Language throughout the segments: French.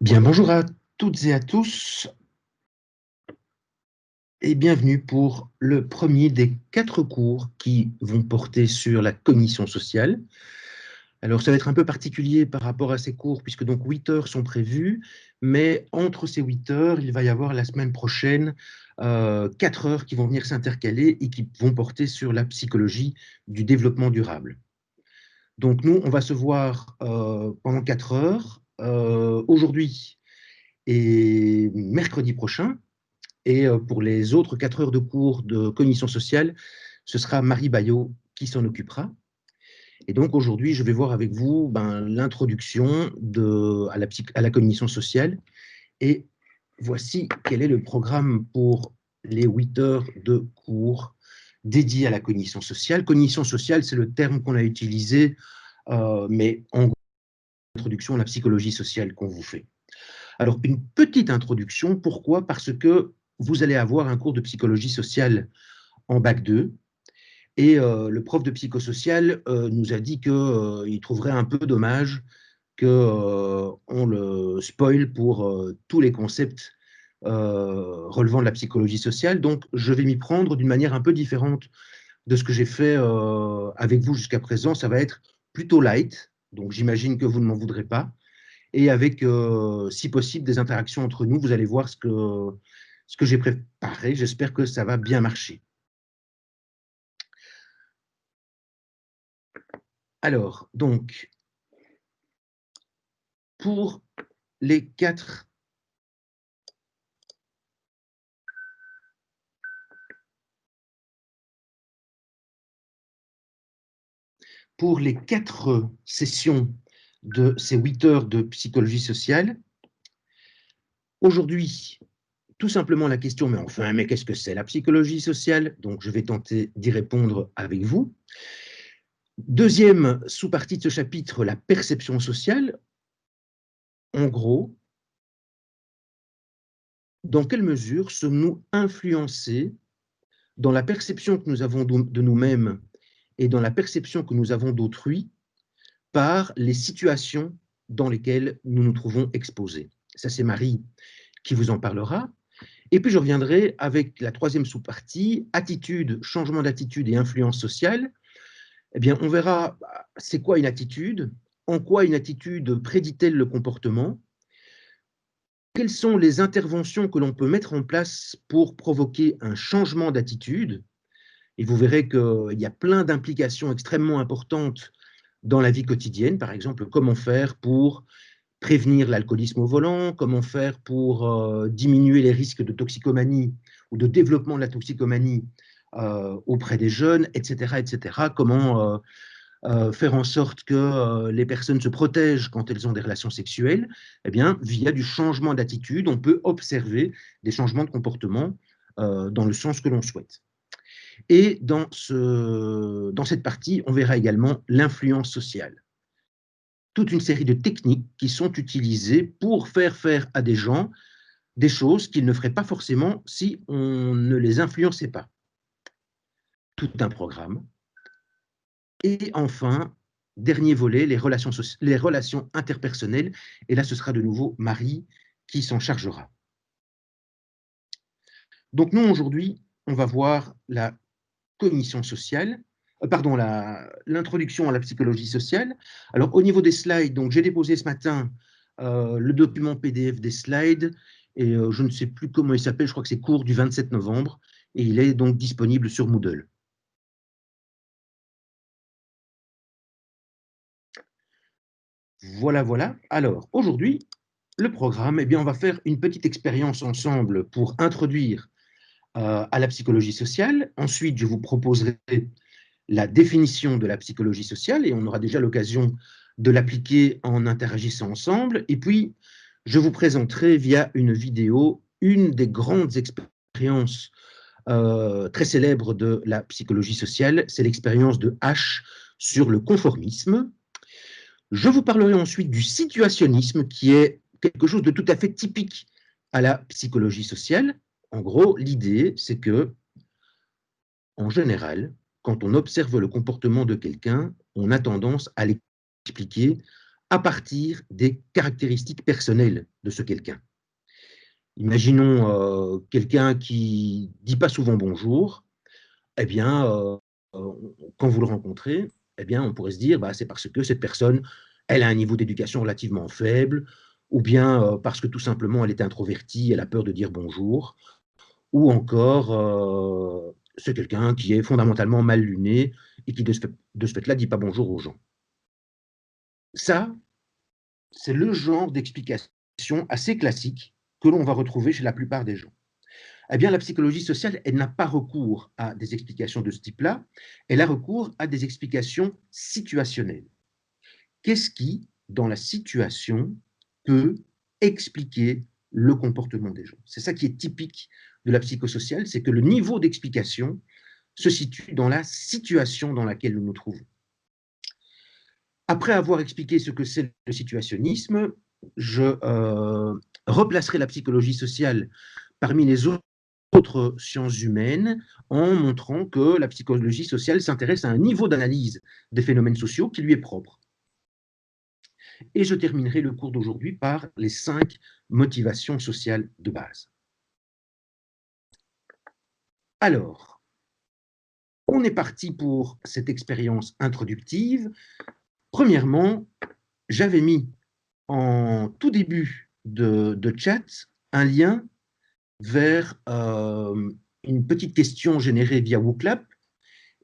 Bien, bonjour à toutes et à tous et bienvenue pour le premier des 4 cours qui vont porter sur la cognition sociale. Alors, ça va être un peu particulier par rapport à ces cours puisque donc 8 heures sont prévues, mais entre ces 8 heures, il va y avoir la semaine prochaine 4 heures qui vont venir s'intercaler et qui vont porter sur la psychologie du développement durable. Donc nous, on va se voir pendant 4 heures, aujourd'hui et mercredi prochain. Et pour les autres 4 heures de cours de cognition sociale, ce sera Marie Bayot qui s'en occupera. Et donc aujourd'hui, je vais voir avec vous l'introduction à la cognition sociale. Et voici quel est le programme pour les 8 heures de cours dédiés à la cognition sociale. Cognition sociale, c'est le terme qu'on a utilisé, mais en gros, l'introduction à la psychologie sociale qu'on vous fait. Alors, une petite introduction, pourquoi? Parce que vous allez avoir un cours de psychologie sociale en bac 2 et le prof de psychosocial nous a dit qu'il trouverait un peu dommage qu'on le spoil pour tous les concepts relevant de la psychologie sociale. Donc, je vais m'y prendre d'une manière un peu différente de ce que j'ai fait avec vous jusqu'à présent. Ça va être plutôt light, donc j'imagine que vous ne m'en voudrez pas et avec, si possible, des interactions entre nous. Vous allez voir ce que j'ai préparé. J'espère que ça va bien marcher. Alors, donc, pour les quatre sessions de ces 8 heures de psychologie sociale, aujourd'hui, tout simplement la question, mais enfin, mais qu'est-ce que c'est la psychologie sociale? Donc, je vais tenter d'y répondre avec vous. Deuxième sous-partie de ce chapitre, la perception sociale. En gros, dans quelle mesure sommes-nous influencés dans la perception que nous avons de nous-mêmes et dans la perception que nous avons d'autrui par les situations dans lesquelles nous nous trouvons exposés? Ça, c'est Marie qui vous en parlera. Et puis, je reviendrai avec la troisième sous-partie, attitude, changement d'attitude et influence sociale. Eh bien, on verra, c'est quoi une attitude? En quoi une attitude prédit-elle le comportement? Quelles sont les interventions que l'on peut mettre en place pour provoquer un changement d'attitude? Et vous verrez qu'il y a plein d'implications extrêmement importantes dans la vie quotidienne. Par exemple, comment faire pour prévenir l'alcoolisme au volant, comment faire pour diminuer les risques de toxicomanie ou de développement de la toxicomanie auprès des jeunes, etc., etc. Comment faire en sorte que les personnes se protègent quand elles ont des relations sexuelles. Eh bien, via du changement d'attitude, on peut observer des changements de comportement dans le sens que l'on souhaite. Et dans cette partie, on verra également l'influence sociale. Toute une série de techniques qui sont utilisées pour faire à des gens des choses qu'ils ne feraient pas forcément si on ne les influençait pas. Tout un programme. Et enfin, dernier volet, les relations interpersonnelles. Et là, ce sera de nouveau Marie qui s'en chargera. Donc nous, aujourd'hui, on va voir la cognition sociale, pardon, l'introduction à la psychologie sociale. Alors, au niveau des slides, donc j'ai déposé ce matin le document PDF des slides, et je ne sais plus comment il s'appelle, je crois que c'est cours du 27 novembre, et il est donc disponible sur Moodle. Voilà, voilà. Alors, aujourd'hui, le programme, eh bien, on va faire une petite expérience ensemble pour introduire à la psychologie sociale. Ensuite, je vous proposerai la définition de la psychologie sociale et on aura déjà l'occasion de l'appliquer en interagissant ensemble. Et puis, je vous présenterai via une vidéo une des grandes expériences très célèbres de la psychologie sociale. C'est l'expérience de H sur le conformisme. Je vous parlerai ensuite du situationnisme, qui est quelque chose de tout à fait typique à la psychologie sociale. En gros, l'idée, c'est que, en général, quand on observe le comportement de quelqu'un, on a tendance à l'expliquer à partir des caractéristiques personnelles de ce quelqu'un. Imaginons quelqu'un qui ne dit pas souvent bonjour, eh bien, quand vous le rencontrez, eh bien, on pourrait se dire, bah, c'est parce que cette personne, elle a un niveau d'éducation relativement faible, ou bien parce que tout simplement, elle est introvertie, elle a peur de dire bonjour, ou encore, c'est quelqu'un qui est fondamentalement mal luné et qui, de ce fait-là, ne dit pas bonjour aux gens. Ça, c'est le genre d'explication assez classique que l'on va retrouver chez la plupart des gens. Eh bien, la psychologie sociale, elle n'a pas recours à des explications de ce type-là, elle a recours à des explications situationnelles. Qu'est-ce qui, dans la situation, peut expliquer le comportement des gens? C'est ça qui est typique de la psychosociale, c'est que le niveau d'explication se situe dans la situation dans laquelle nous nous trouvons. Après avoir expliqué ce que c'est le situationnisme, je replacerai la psychologie sociale parmi les autres sciences humaines en montrant que la psychologie sociale s'intéresse à un niveau d'analyse des phénomènes sociaux qui lui est propre. Et je terminerai le cours d'aujourd'hui par les 5 motivations sociales de base. Alors, on est parti pour cette expérience introductive. Premièrement, j'avais mis en tout début de chat un lien vers une petite question générée via WooClap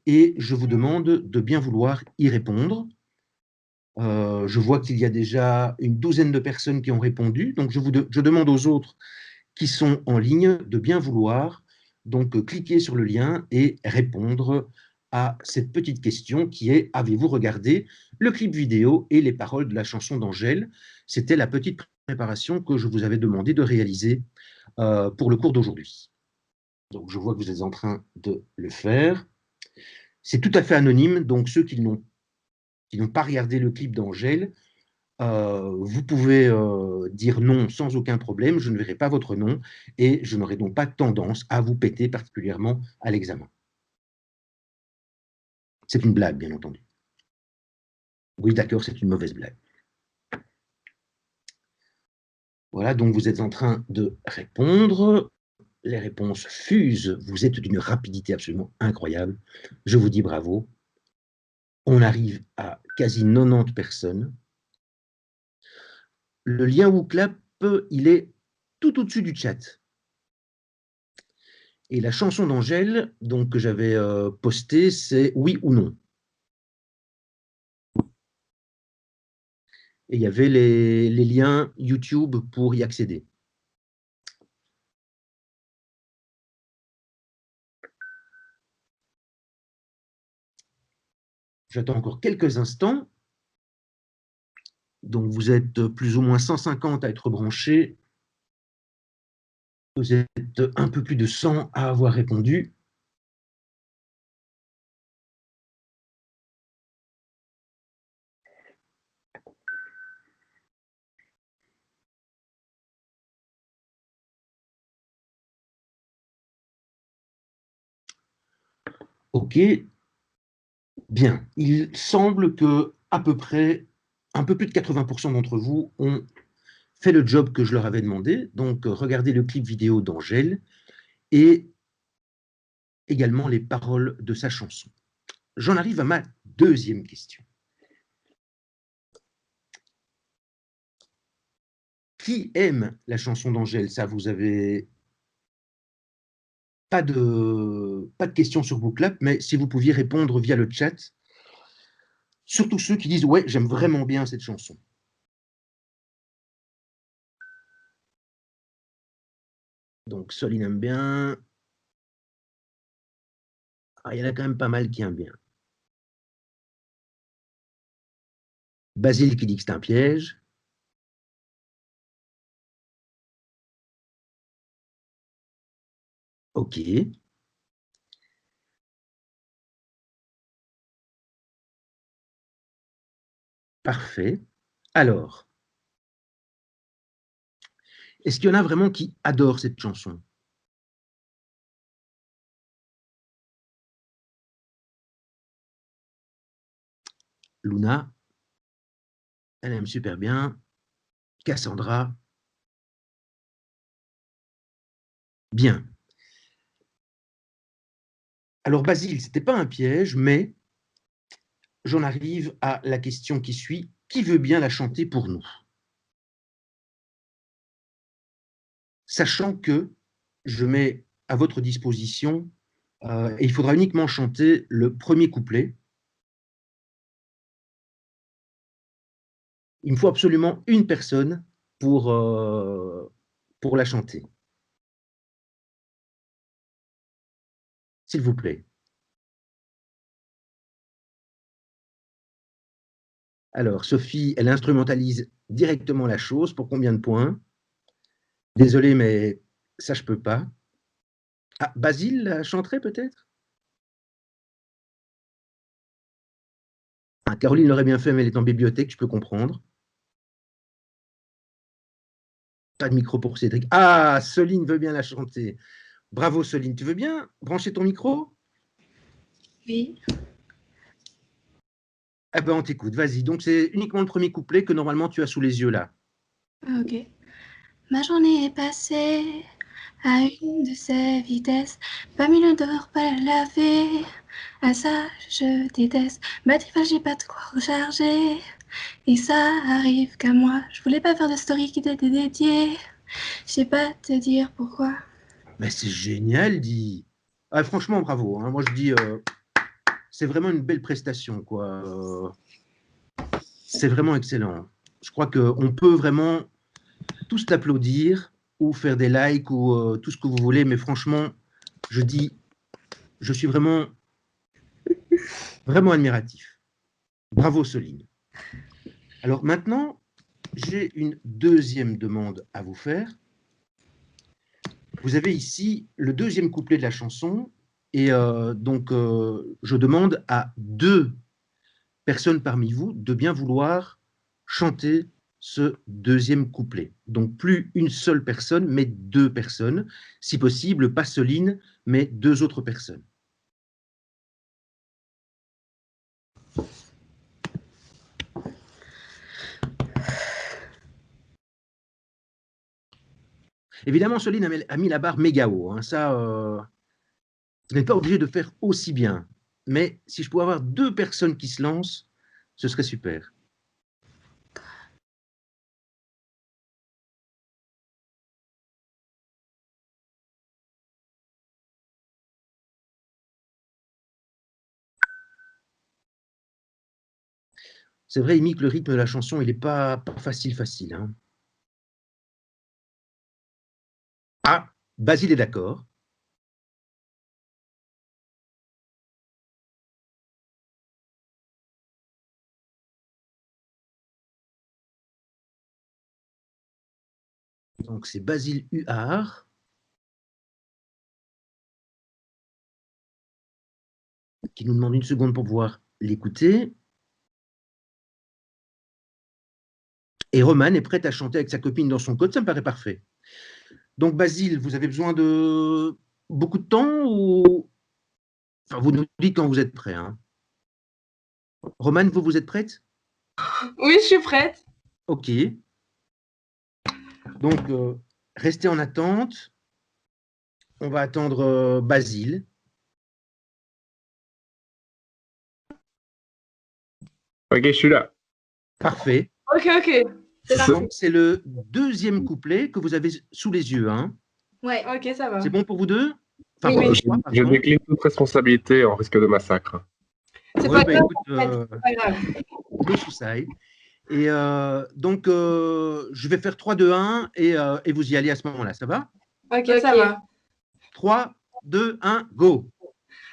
et je vous demande de bien vouloir y répondre. Je vois qu'il y a déjà une douzaine de personnes qui ont répondu, donc je demande aux autres qui sont en ligne de bien vouloir donc cliquer sur le lien et répondre à cette petite question qui est: avez-vous regardé le clip vidéo et les paroles de la chanson d'Angèle? C'était la petite préparation que je vous avais demandé de réaliser pour le cours d'aujourd'hui. Donc je vois que vous êtes en train de le faire. C'est tout à fait anonyme, donc ceux qui n'ont pas regardé le clip d'Angèle, vous pouvez dire non sans aucun problème, je ne verrai pas votre nom et je n'aurai donc pas tendance à vous péter particulièrement à l'examen. C'est une blague, bien entendu. Oui, d'accord, c'est une mauvaise blague. Voilà, donc vous êtes en train de répondre. Les réponses fusent. Vous êtes d'une rapidité absolument incroyable. Je vous dis bravo. On arrive à quasi 90 personnes. Le lien WooClap, il est tout au-dessus du chat. Et la chanson d'Angèle, donc que j'avais postée, c'est oui ou non. Et il y avait les liens YouTube pour y accéder. J'attends encore quelques instants. Donc vous êtes plus ou moins 150 à être branchés. Vous êtes un peu plus de 100 à avoir répondu. OK. Bien. Il semble que à peu près un peu plus de 80% d'entre vous ont fait le job que je leur avais demandé. Donc regardez le clip vidéo d'Angèle et également les paroles de sa chanson. J'en arrive à ma deuxième question. Qui aime la chanson d'Angèle? Ça, vous avez pas de questions sur Booklab, mais si vous pouviez répondre via le chat, surtout ceux qui disent: «Ouais, j'aime vraiment bien cette chanson». Donc Soline aime bien. Ah, il y en a quand même pas mal qui aiment bien. Basile qui dit que c'est un piège. OK, parfait. Alors, est-ce qu'il y en a vraiment qui adorent cette chanson? Luna? Elle aime super bien. Cassandra. Bien. Alors, Basile, ce n'était pas un piège, mais j'en arrive à la question qui suit. Qui veut bien la chanter pour nous? Sachant que je mets à votre disposition, et il faudra uniquement chanter le premier couplet. Il me faut absolument une personne pour la chanter. S'il vous plaît. Alors, Sophie, elle instrumentalise directement la chose. Pour combien de points? Désolé, mais ça, je peux pas. Ah, Basile la chanterait peut-être? Ah, Caroline l'aurait bien fait, mais elle est en bibliothèque, je peux comprendre. Pas de micro pour Cédric. Ah, Soline veut bien la chanter. Bravo, Soline. Tu veux bien brancher ton micro? Oui. Eh ben, on t'écoute. Vas-y. Donc, c'est uniquement le premier couplet que normalement tu as sous les yeux là. Ok. Ma journée est passée à une de ces vitesses. Pas mis le dehors, pas la laver. Ah ça, je déteste. Batterie flash, j'ai pas de quoi recharger. Et ça arrive qu'à moi. Je voulais pas faire de story qui t'était dédiée. Je sais pas te dire pourquoi. Mais c'est génial, dit. Ah, franchement, bravo. Hein. Moi, je dis, c'est vraiment une belle prestation, quoi. C'est vraiment excellent. Je crois qu'on peut vraiment tous t'applaudir ou faire des likes ou tout ce que vous voulez, mais franchement, je dis, je suis vraiment, vraiment admiratif. Bravo, Soline. Alors maintenant, j'ai une deuxième demande à vous faire. Vous avez ici le deuxième couplet de la chanson, et donc je demande à deux personnes parmi vous de bien vouloir chanter ce deuxième couplet. Donc plus une seule personne, mais deux personnes. Si possible, pas Soline, mais deux autres personnes. Évidemment, Soline a mis la barre méga haut. Hein. Ça, vous n'êtes pas obligé de faire aussi bien. Mais si je pouvais avoir deux personnes qui se lancent, ce serait super. C'est vrai, Amy, que le rythme de la chanson, il n'est pas facile. Hein. Ah, Basile est d'accord. Donc, c'est Basile Huard qui nous demande une seconde pour pouvoir l'écouter. Et Romane est prête à chanter avec sa copine dans son code, ça me paraît parfait. Donc, Basile, vous avez besoin de beaucoup de temps ou... Enfin, vous nous dites quand vous êtes prêt. Hein. Romane, vous êtes prête? Oui, je suis prête. Ok. Donc, restez en attente. On va attendre Basile. Ok, je suis là. Parfait. Ok, ok. Donc, c'est le deuxième couplet que vous avez sous les yeux. Hein. Ouais, ok, ça va. C'est bon pour vous deux? Enfin, Oui, pour oui. toi, Je pardon. décline toute responsabilité en risque de massacre. C'est Ouais, pas bah, grave, écoute, c'est pas grave. no suicide. Et donc, je vais faire 3, 2, 1 et vous y allez à ce moment-là. Ça va? Ok, ça va. 3, 2, 1, go!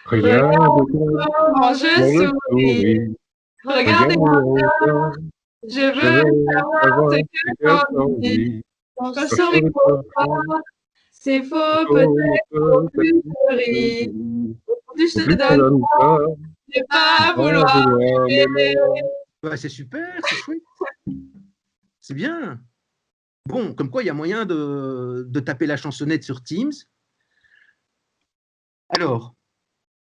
Regarde Comment je dans le souris. souris, Regardez, regarde, je je veux veux savoir savoir ce ce que qu'elle t'en t'en dis. dit. Quand Quand sur sur les le copains, c'est faux, peut-être plus fleuri. Plus je ou te plus ça donne, donne pas, je vais pas pas vouloir vouloir m'aimer. m'aimer. Ouais, c'est super, c'est chouette. C'est bien. Bon, comme quoi, il y a moyen de taper la chansonnette sur Teams. Alors,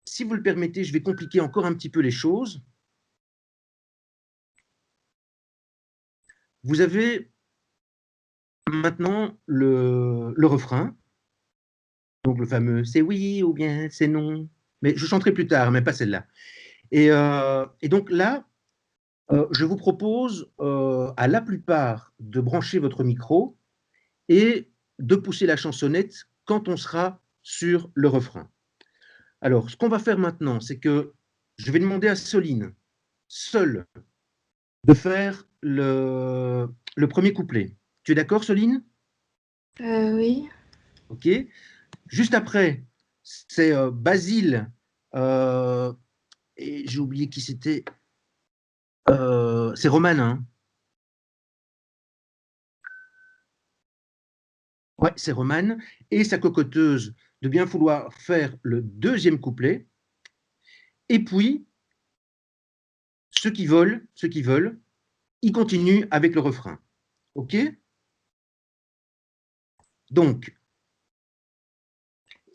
si vous le permettez, je vais compliquer encore un petit peu les choses. Vous avez maintenant le refrain, donc le fameux c'est oui ou bien c'est non, mais je chanterai plus tard, mais pas celle-là. Et donc là, je vous propose à la plupart de brancher votre micro et de pousser la chansonnette quand on sera sur le refrain. Alors, ce qu'on va faire maintenant, c'est que je vais demander à Soline, seule, de faire le premier couplet. Tu es d'accord, Soline? Oui. OK. Juste après, c'est Basile, et j'ai oublié qui c'était. C'est Romane, hein? Ouais, c'est Romane et sa cocoteuse de bien vouloir faire le deuxième couplet. Et puis, ceux qui veulent, ils continuent avec le refrain. OK? Donc,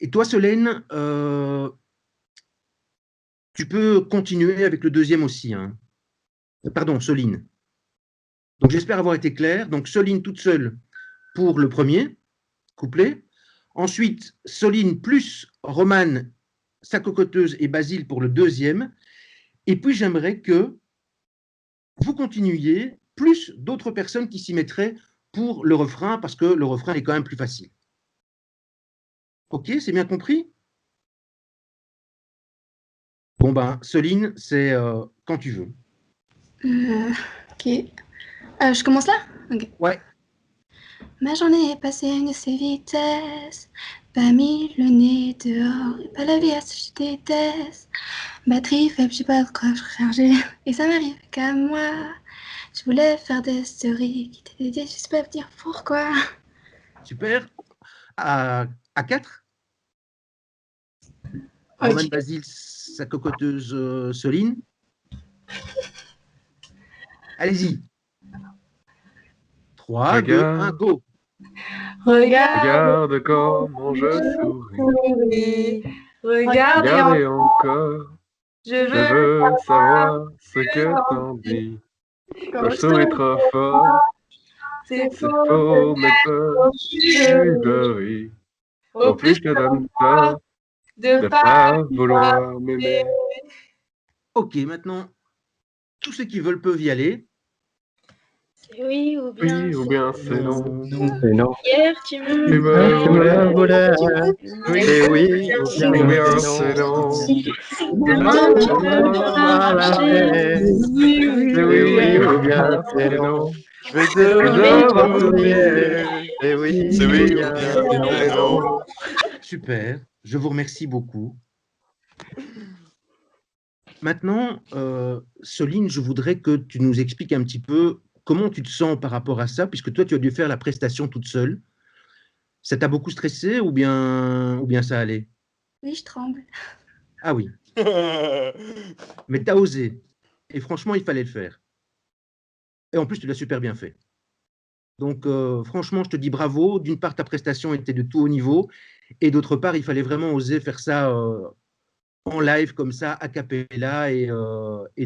et toi, Solène, tu peux continuer avec le deuxième aussi, hein. Pardon, Soline. Donc, j'espère avoir été clair. Donc, Soline toute seule pour le premier couplet. Ensuite, Soline plus Romane, sa cocoteuse et Basile pour le deuxième. Et puis, j'aimerais que vous continuiez, plus d'autres personnes qui s'y mettraient pour le refrain, parce que le refrain est quand même plus facile. OK, c'est bien compris? Bon ben, Soline, c'est quand tu veux. Ok. Je commence là? Ok. Ouais. Ma journée est passée à une de ces vitesses. Pas mis le nez dehors, et pas la vie à ce que je déteste. Batterie faible, j'ai pas de quoi recharger. Et ça m'arrive qu'à moi. Je voulais faire des stories qui étaient dédiées, je sais pas dire pourquoi. Super. À 4. Ok. Romane Basile, sa cocoteuse Soline. Allez-y. 3, 2, 1, Regarde, go. Regarde regarde comment je souris. souris. Regarde et Regardez encore, je je veux veux savoir ce que t'en dis. Quand je souris trop fort, c'est c'est faux, faux, mais peur, je je ris. au Au plus plus je te donne tort de de pas pas vouloir m'aimer. OK, maintenant, tous ceux qui veulent peuvent y aller. C'est oui ou bien Oui ou c'est bien c'est non. C'est non. hier tu me Tu me Tu me voulais. voulais. C'est oui ou Oui ou bien bien c'est c'est non. non. demain tu Demain veux tu pas m'arracher. C'est C'est oui ou bien c'est c'est non. non. Je vais Je mais devoir devoir t'oublier. t'oublier. C'est oui C'est ou oui ou bien bien c'est c'est non. non. Super. Je vous remercie beaucoup. Maintenant, Soline, je voudrais que tu nous expliques un petit peu comment tu te sens par rapport à ça, puisque toi, tu as dû faire la prestation toute seule. Ça t'a beaucoup stressé ou bien ça allait? Oui, je tremble. Ah oui, mais tu as osé. Et franchement, il fallait le faire. Et en plus, tu l'as super bien fait. Donc, franchement, je te dis bravo. D'une part, ta prestation était de tout haut niveau. Et d'autre part, il fallait vraiment oser faire ça en live comme ça, a cappella et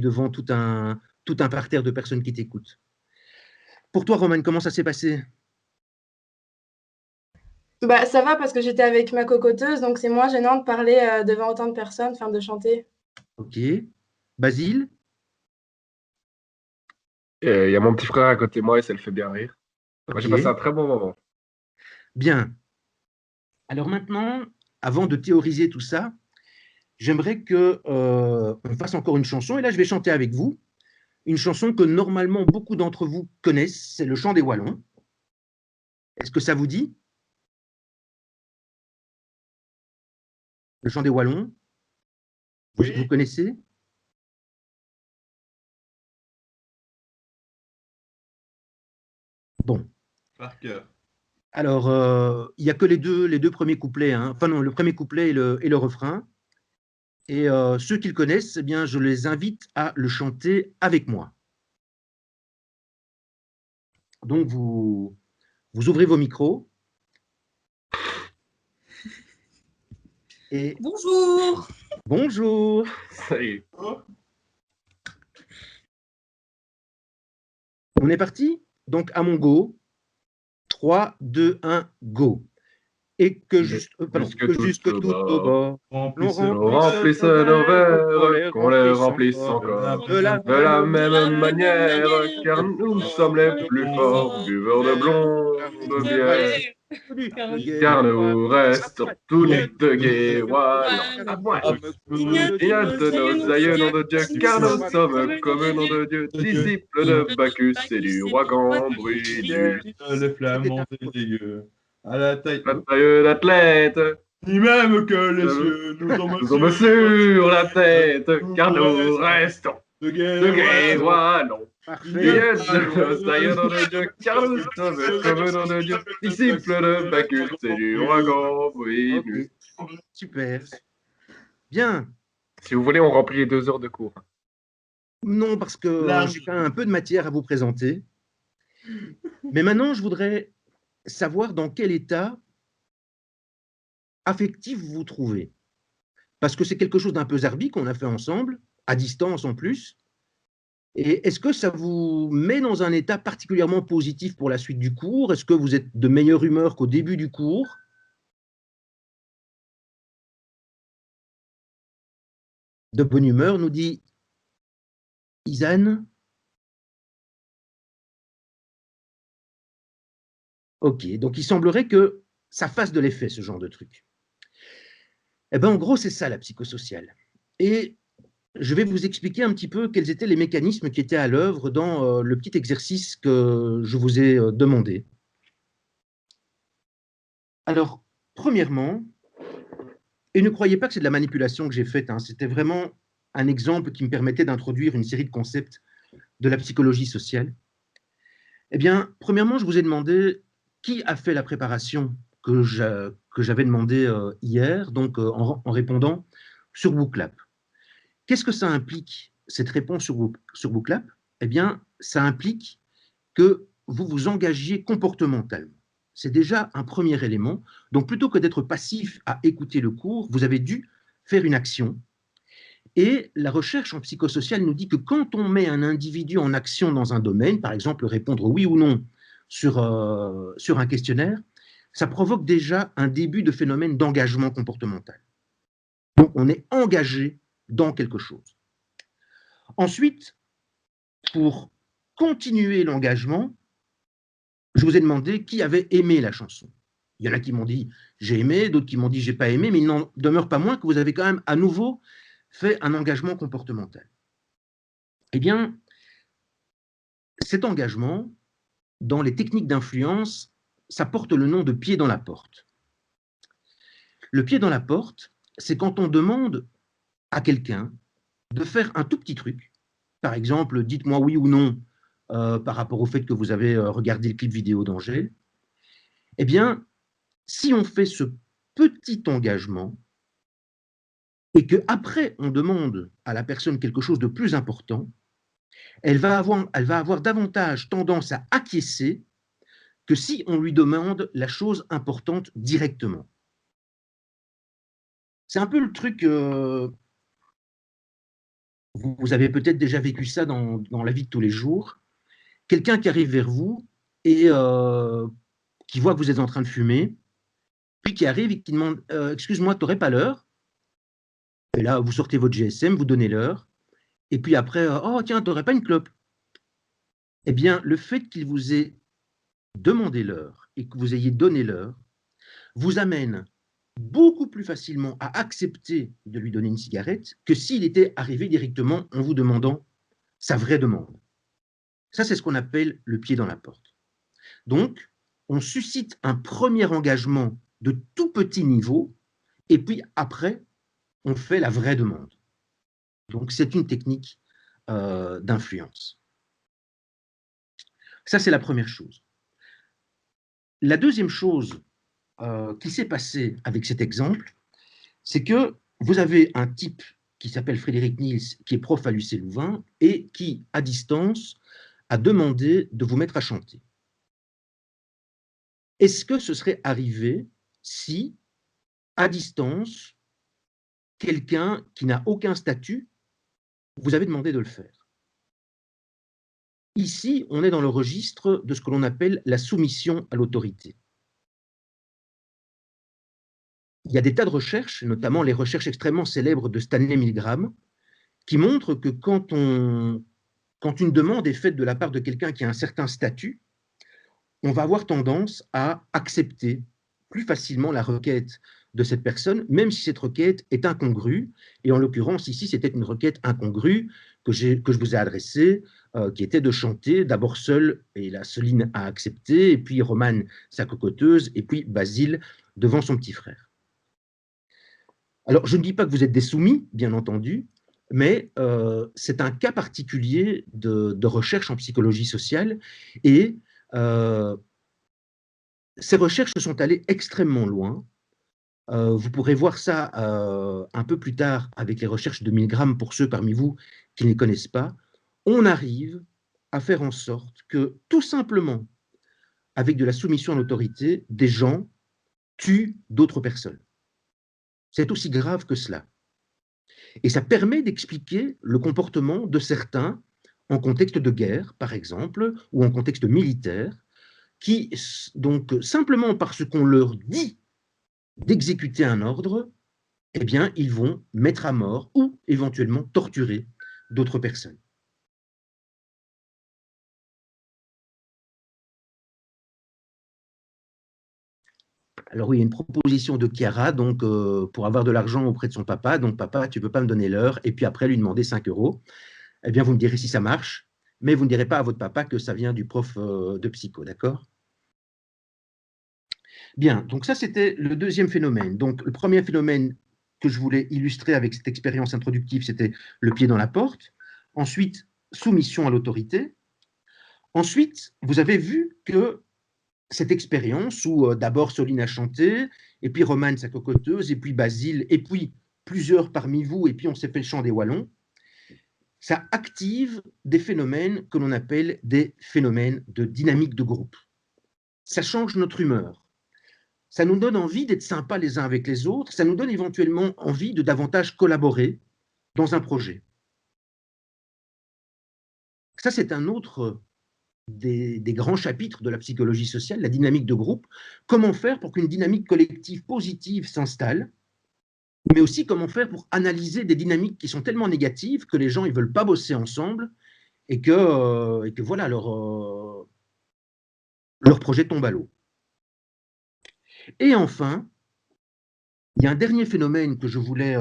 devant tout un parterre de personnes qui t'écoutent. Pour toi, Roman, comment ça s'est passé? Bah, ça va parce que j'étais avec ma cocoteuse, donc c'est moins gênant de parler devant autant de personnes, enfin de chanter. OK. Basile? Et il y a mon petit frère à côté de moi et ça le fait bien rire. Moi, j'ai passé un OK. très bon moment. Bien. Alors maintenant, avant de théoriser tout ça, j'aimerais que on fasse encore une chanson. Et là, je vais chanter avec vous. Une chanson que normalement beaucoup d'entre vous connaissent, c'est le chant des Wallons. Est-ce que ça vous dit? Le chant des Wallons? Vous connaissez? Bon. Par cœur. Alors, il n'y a que les deux premiers couplets, hein. Enfin non, le premier couplet et le refrain. Et ceux qui le connaissent, eh bien, je les invite à le chanter avec moi. Donc, vous ouvrez vos micros. Et Bonjour. bonjour. Ça y est. On est parti? Donc, à mon go, 3, 2, 1, go. Et que jusque tout au bas, l'on remplisse nos verres, qu'on les remplisse encore de la de la même manière, car nous sommes les plus forts buveurs de blonde bière. Car nous restons tous les deux gays, voilà, à point. Ignote de nos aïeux, nom de Dieu, car nous sommes comme nom de Dieu, disciples de Bacchus et du roi Gambrinus. Les flamands et les gueux, à la taille La taille d'athlète, ni même que les cieux nous nous sommes sur la tête, car nous restons de de gays, voilà. Parfait. Ignote de nos aïeux, nom de Dieu, car nous sommes comme nom de Dieu, disciples de Bacchus et du roi Gambrinus. Ok. Super. Bien. Si vous voulez, on remplit les 2 heures de cours. Non, parce que Large. j'ai quand même un peu de matière à vous présenter. Mais maintenant, je voudrais savoir dans quel état affectif vous vous trouvez. Parce que c'est quelque chose d'un peu zarbi qu'on a fait ensemble, à distance en plus. Et est-ce que ça vous met dans un état particulièrement positif pour la suite du cours? Est-ce que vous êtes de meilleure humeur qu'au début du cours? De bonne humeur, nous dit Isan. Ok, donc il semblerait que ça fasse de l'effet, ce genre de truc. Eh bien, en gros, c'est ça la psychosociale. Et je vais vous expliquer un petit peu quels étaient les mécanismes qui étaient à l'œuvre dans le petit exercice que je vous ai demandé. Alors, premièrement, et ne croyez pas que c'est de la manipulation que j'ai faite, hein, c'était vraiment un exemple qui me permettait d'introduire une série de concepts de la psychologie sociale. Eh bien, premièrement, je vous ai demandé qui a fait la préparation que j'avais demandé hier, donc en répondant sur Booklab. Qu'est-ce que ça implique, cette réponse sur Booklab? Eh bien, ça implique que vous vous engagiez comportementalement. C'est déjà un premier élément. Donc, plutôt que d'être passif à écouter le cours, vous avez dû faire une action. Et la recherche en psychosocial nous dit que quand on met un individu en action dans un domaine, par exemple répondre oui ou non sur un questionnaire, ça provoque déjà un début de phénomène d'engagement comportemental. Donc, on est engagé dans quelque chose. Ensuite, pour continuer l'engagement, je vous ai demandé qui avait aimé la chanson. Il y en a qui m'ont dit « j'ai aimé », d'autres qui m'ont dit « j'ai pas aimé », mais il n'en demeure pas moins que vous avez quand même à nouveau fait un engagement comportemental. Eh bien, cet engagement, dans les techniques d'influence, ça porte le nom de pied dans la porte. Le pied dans la porte, c'est quand on demande à quelqu'un de faire un tout petit truc. Par exemple, dites-moi oui ou non par rapport au fait que vous avez regardé le clip vidéo d'Angèle. Eh bien, si on fait ce petit engagement et qu'après on demande à la personne quelque chose de plus important, elle va avoir davantage tendance à acquiescer que si on lui demande la chose importante directement. C'est un peu le truc, vous avez peut-être déjà vécu ça dans la vie de tous les jours, quelqu'un qui arrive vers vous et qui voit que vous êtes en train de fumer, puis qui arrive et qui demande « Excuse-moi, tu n'aurais pas l'heure ?» Et là, vous sortez votre GSM, vous donnez l'heure, et puis après « Oh tiens, tu n'aurais pas une clope ?» Eh bien, le fait qu'il vous ait demandé l'heure et que vous ayez donné l'heure vous amène beaucoup plus facilement à accepter de lui donner une cigarette que s'il était arrivé directement en vous demandant sa vraie demande. Ça, c'est ce qu'on appelle le pied dans la porte. Donc, on suscite un premier engagement de tout petit niveau, et puis après, on fait la vraie demande. Donc, c'est une technique d'influence. Ça, c'est la première chose. La deuxième chose qui s'est passée avec cet exemple, c'est que vous avez un type qui s'appelle Frédéric Niels, qui est prof à l'UC Louvain, et qui, à distance, a demandé de vous mettre à chanter. Est-ce que ce serait arrivé si, à distance, quelqu'un qui n'a aucun statut vous avait demandé de le faire? ici, on est dans le registre de ce que l'on appelle la soumission à l'autorité. Il y a des tas de recherches, notamment les recherches extrêmement célèbres de Stanley Milgram, qui montrent que quand une demande est faite de la part de quelqu'un qui a un certain statut, on va avoir tendance à accepter plus facilement la requête de cette personne, même si cette requête est incongrue. Et en l'occurrence, ici, c'était une requête incongrue que je vous ai adressée, qui était de chanter d'abord seul, et là, Céline a accepté, et puis Romane, sa cocoteuse, et puis Basile, devant son petit frère. Alors, je ne dis pas que vous êtes des soumis, bien entendu, mais c'est un cas particulier de recherche en psychologie sociale, et ces recherches se sont allées extrêmement loin. Vous pourrez voir ça un peu plus tard avec les recherches de Milgram pour ceux parmi vous qui ne les connaissent pas. On arrive à faire en sorte que, tout simplement, avec de la soumission à l'autorité, des gens tuent d'autres personnes. C'est aussi grave que cela. Et ça permet d'expliquer le comportement de certains en contexte de guerre, par exemple, ou en contexte militaire, qui, donc, simplement parce qu'on leur dit d'exécuter un ordre, eh bien, ils vont mettre à mort ou éventuellement torturer d'autres personnes. Alors oui, il y a une proposition de Chiara, donc pour avoir de l'argent auprès de son papa, donc papa, tu ne peux pas me donner l'heure, et puis après lui demander 5 €. Eh bien, vous me direz si ça marche, mais vous ne direz pas à votre papa que ça vient du prof de psycho, d'accord? Bien, donc ça c'était le deuxième phénomène. Donc le premier phénomène que je voulais illustrer avec cette expérience introductive, c'était le pied dans la porte. Ensuite, soumission à l'autorité. Ensuite, vous avez vu que cette expérience où d'abord Soline a chanté, et puis Romane sa cocoteuse, et puis Basile, et puis plusieurs parmi vous, et puis on s'est fait le chant des Wallons, ça active des phénomènes que l'on appelle des phénomènes de dynamique de groupe. Ça change notre humeur. Ça nous donne envie d'être sympas les uns avec les autres, ça nous donne éventuellement envie de davantage collaborer dans un projet. Ça, c'est un autre des grands chapitres de la psychologie sociale, la dynamique de groupe. Comment faire pour qu'une dynamique collective positive s'installe, mais aussi comment faire pour analyser des dynamiques qui sont tellement négatives que les gens ne veulent pas bosser ensemble et que voilà, leur projet tombe à l'eau. Et enfin, il y a un dernier phénomène que je voulais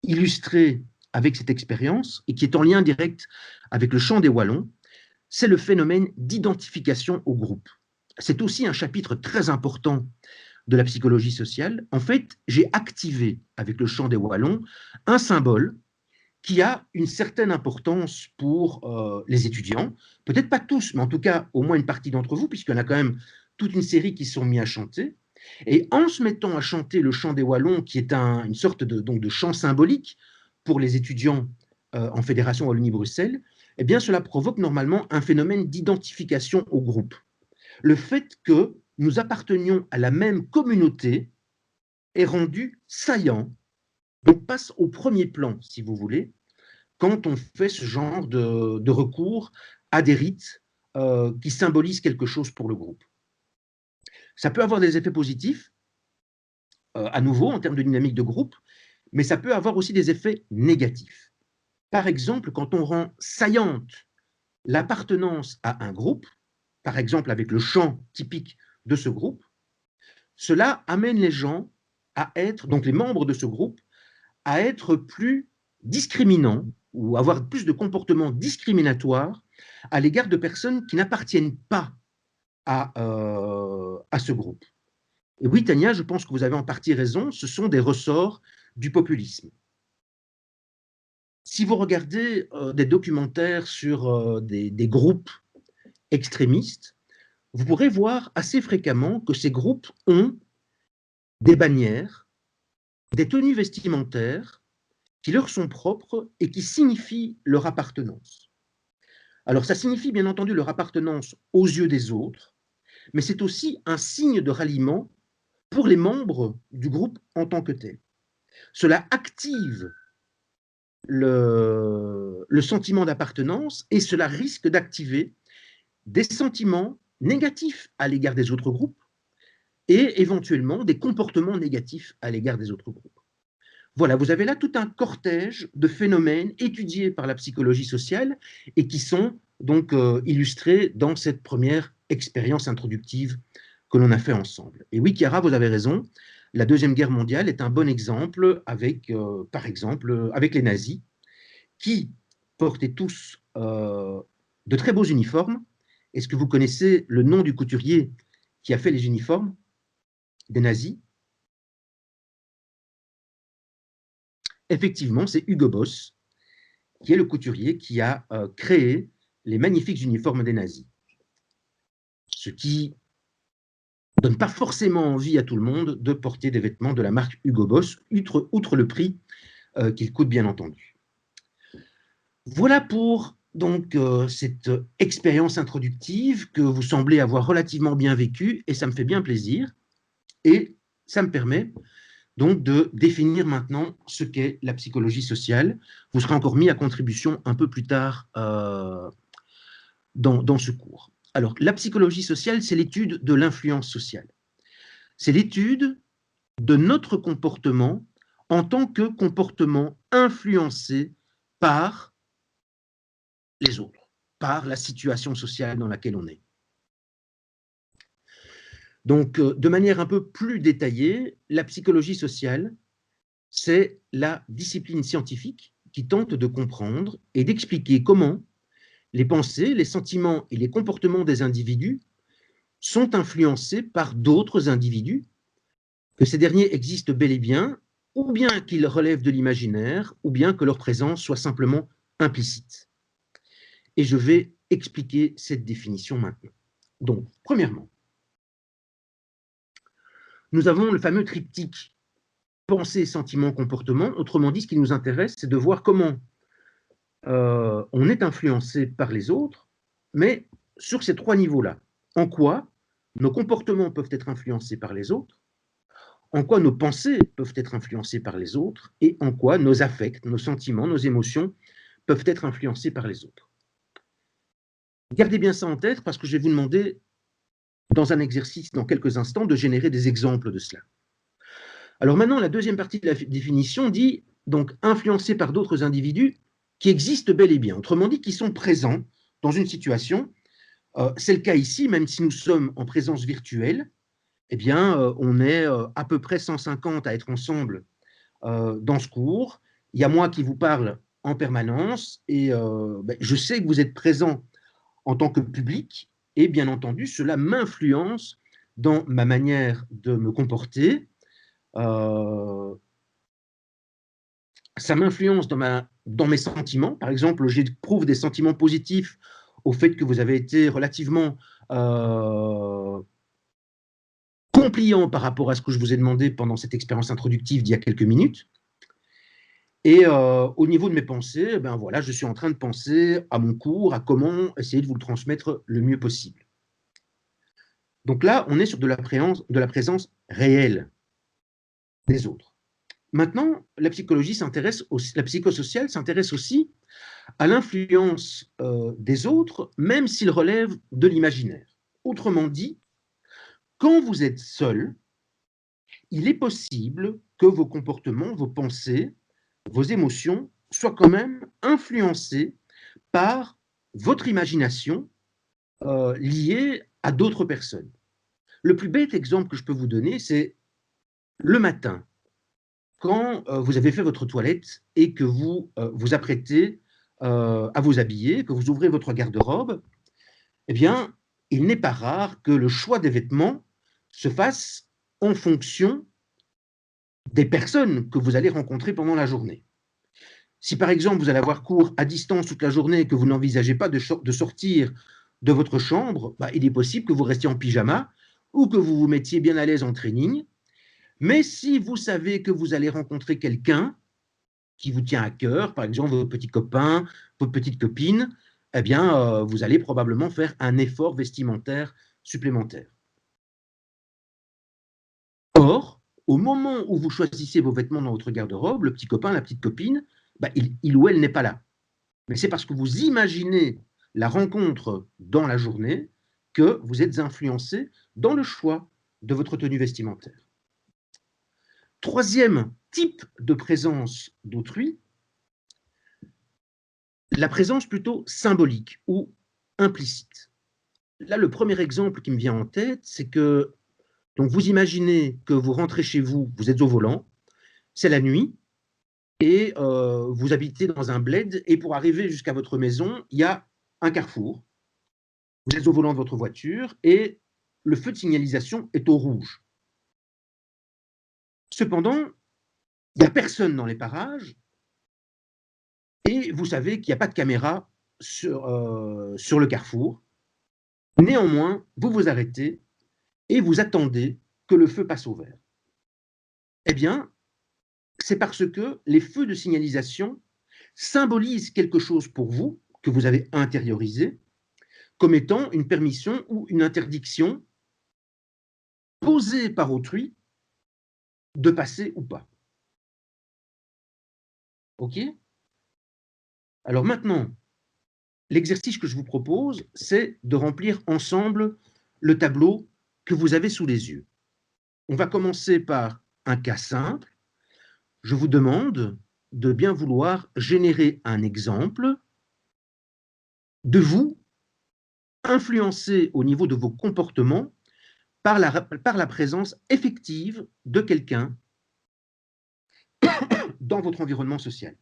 illustrer avec cette expérience et qui est en lien direct avec le chant des Wallons, c'est le phénomène d'identification au groupe. C'est aussi un chapitre très important de la psychologie sociale. En fait, j'ai activé avec le chant des Wallons un symbole qui a une certaine importance pour les étudiants, peut-être pas tous, mais en tout cas au moins une partie d'entre vous, puisqu'il y en a quand même toute une série qui se sont mis à chanter. Et en se mettant à chanter le chant des Wallons, qui est une sorte de chant symbolique pour les étudiants en Fédération Wallonie-Bruxelles, eh bien, cela provoque normalement un phénomène d'identification au groupe. Le fait que nous appartenions à la même communauté est rendu saillant, donc passe au premier plan, si vous voulez, quand on fait ce genre de recours à des rites qui symbolisent quelque chose pour le groupe. Ça peut avoir des effets positifs, à nouveau, en termes de dynamique de groupe, mais ça peut avoir aussi des effets négatifs. Par exemple, quand on rend saillante l'appartenance à un groupe, par exemple avec le chant typique de ce groupe, cela amène les gens à être, donc les membres de ce groupe, à être plus discriminants ou avoir plus de comportements discriminatoires à l'égard de personnes qui n'appartiennent pas à ce groupe. Et oui, Tania, je pense que vous avez en partie raison, ce sont des ressorts du populisme. Si vous regardez des documentaires sur des groupes extrémistes, vous pourrez voir assez fréquemment que ces groupes ont des bannières, des tenues vestimentaires qui leur sont propres et qui signifient leur appartenance. Alors ça signifie bien entendu leur appartenance aux yeux des autres, mais c'est aussi un signe de ralliement pour les membres du groupe en tant que tel. Cela active le sentiment d'appartenance et cela risque d'activer des sentiments négatifs à l'égard des autres groupes et éventuellement des comportements négatifs à l'égard des autres groupes. Voilà, vous avez là tout un cortège de phénomènes étudiés par la psychologie sociale et qui sont donc illustrés dans cette première expérience introductive que l'on a fait ensemble. Et oui, Chiara, vous avez raison, la Deuxième Guerre mondiale est un bon exemple avec, par exemple, avec les nazis, qui portaient tous de très beaux uniformes. Est-ce que vous connaissez le nom du couturier qui a fait les uniformes des nazis? Effectivement, c'est Hugo Boss, qui est le couturier qui a créé les magnifiques uniformes des nazis. Ce qui ne donne pas forcément envie à tout le monde de porter des vêtements de la marque Hugo Boss, outre le prix qu'il coûte, bien entendu. Voilà pour donc cette expérience introductive que vous semblez avoir relativement bien vécue, et ça me fait bien plaisir. Et ça me permet donc de définir maintenant ce qu'est la psychologie sociale. Vous serez encore mis à contribution un peu plus tard dans ce cours. Alors, la psychologie sociale, c'est l'étude de l'influence sociale. C'est l'étude de notre comportement en tant que comportement influencé par les autres, par la situation sociale dans laquelle on est. Donc, de manière un peu plus détaillée, la psychologie sociale, c'est la discipline scientifique qui tente de comprendre et d'expliquer comment les pensées, les sentiments et les comportements des individus sont influencés par d'autres individus, que ces derniers existent bel et bien, ou bien qu'ils relèvent de l'imaginaire, ou bien que leur présence soit simplement implicite. Et je vais expliquer cette définition maintenant. Donc, premièrement, nous avons le fameux triptyque pensée, sentiment, comportement. Autrement dit, ce qui nous intéresse, c'est de voir comment on est influencé par les autres, mais sur ces trois niveaux-là. En quoi nos comportements peuvent être influencés par les autres, en quoi nos pensées peuvent être influencées par les autres, et en quoi nos affects, nos sentiments, nos émotions peuvent être influencés par les autres. Gardez bien ça en tête parce que je vais vous demander, dans un exercice, dans quelques instants, de générer des exemples de cela. Alors maintenant, la deuxième partie de la définition dit, donc, influencés par d'autres individus qui existent bel et bien, autrement dit, qui sont présents dans une situation. C'est le cas ici, même si nous sommes en présence virtuelle, eh bien, on est à peu près 150 à être ensemble dans ce cours. Il y a moi qui vous parle en permanence et je sais que vous êtes présents en tant que public et bien entendu, cela m'influence dans ma manière de me comporter. Ça m'influence dans mes sentiments. Par exemple, j'éprouve des sentiments positifs au fait que vous avez été relativement compliant par rapport à ce que je vous ai demandé pendant cette expérience introductive d'il y a quelques minutes. Et au niveau de mes pensées, ben voilà, je suis en train de penser à mon cours, à comment essayer de vous le transmettre le mieux possible. Donc là, on est sur de la présence réelle des autres. Maintenant, la psychosociale s'intéresse aussi à l'influence des autres, même s'ils relèvent de l'imaginaire. Autrement dit, quand vous êtes seul, il est possible que vos comportements, vos pensées, vos émotions soient quand même influencées par votre imagination liée à d'autres personnes. Le plus bête exemple que je peux vous donner, c'est le matin, quand vous avez fait votre toilette et que vous vous apprêtez à vous habiller, que vous ouvrez votre garde-robe, eh bien, il n'est pas rare que le choix des vêtements se fasse en fonction des personnes que vous allez rencontrer pendant la journée. Si par exemple vous allez avoir cours à distance toute la journée et que vous n'envisagez pas de sortir de votre chambre, bah, il est possible que vous restiez en pyjama ou que vous vous mettiez bien à l'aise en training. Mais si vous savez que vous allez rencontrer quelqu'un qui vous tient à cœur, par exemple votre petit copain, votre petite copine, eh bien vous allez probablement faire un effort vestimentaire supplémentaire. Or, au moment où vous choisissez vos vêtements dans votre garde-robe, le petit copain, la petite copine, bah, il ou elle n'est pas là. Mais c'est parce que vous imaginez la rencontre dans la journée que vous êtes influencé dans le choix de votre tenue vestimentaire. Troisième type de présence d'autrui, la présence plutôt symbolique ou implicite. Là, le premier exemple qui me vient en tête, c'est que donc vous imaginez que vous rentrez chez vous, vous êtes au volant, c'est la nuit, et vous habitez dans un bled, et pour arriver jusqu'à votre maison, il y a un carrefour. Vous êtes au volant de votre voiture, et le feu de signalisation est au rouge. Cependant, il n'y a personne dans les parages, et vous savez qu'il n'y a pas de caméra sur le carrefour. Néanmoins, vous vous arrêtez et vous attendez que le feu passe au vert. Eh bien, c'est parce que les feux de signalisation symbolisent quelque chose pour vous, que vous avez intériorisé, comme étant une permission ou une interdiction posée par autrui de passer ou pas. OK? Alors maintenant, l'exercice que je vous propose, c'est de remplir ensemble le tableau que vous avez sous les yeux. On va commencer par un cas simple. Je vous demande de bien vouloir générer un exemple de vous influencé au niveau de vos comportements par la présence effective de quelqu'un dans votre environnement social.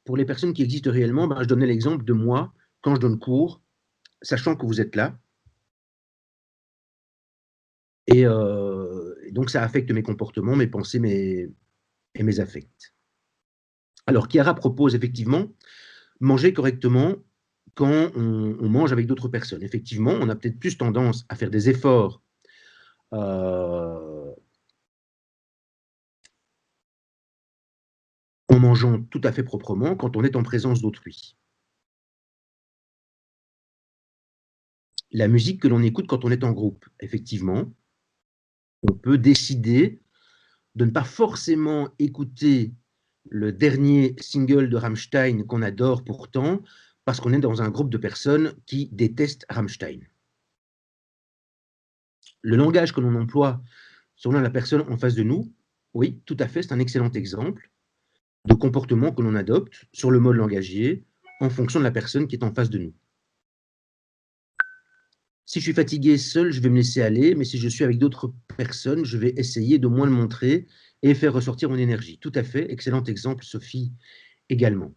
Pour les personnes qui existent réellement, je donnais l'exemple de moi quand je donne cours, sachant que vous êtes là. Et donc, ça affecte mes comportements, mes pensées et mes affects. Alors, Chiara propose effectivement manger correctement quand on mange avec d'autres personnes. Effectivement, on a peut-être plus tendance à faire des efforts en mangeant tout à fait proprement quand on est en présence d'autrui. La musique que l'on écoute quand on est en groupe, effectivement, on peut décider de ne pas forcément écouter le dernier single de Rammstein qu'on adore pourtant, parce qu'on est dans un groupe de personnes qui détestent Rammstein. Le langage que l'on emploie selon la personne en face de nous, oui, tout à fait, c'est un excellent exemple de comportement que l'on adopte sur le mode langagier en fonction de la personne qui est en face de nous. Si je suis fatigué seul, je vais me laisser aller, mais si je suis avec d'autres personnes, je vais essayer de moins le montrer et faire ressortir mon énergie. Tout à fait, excellent exemple, Sophie, également.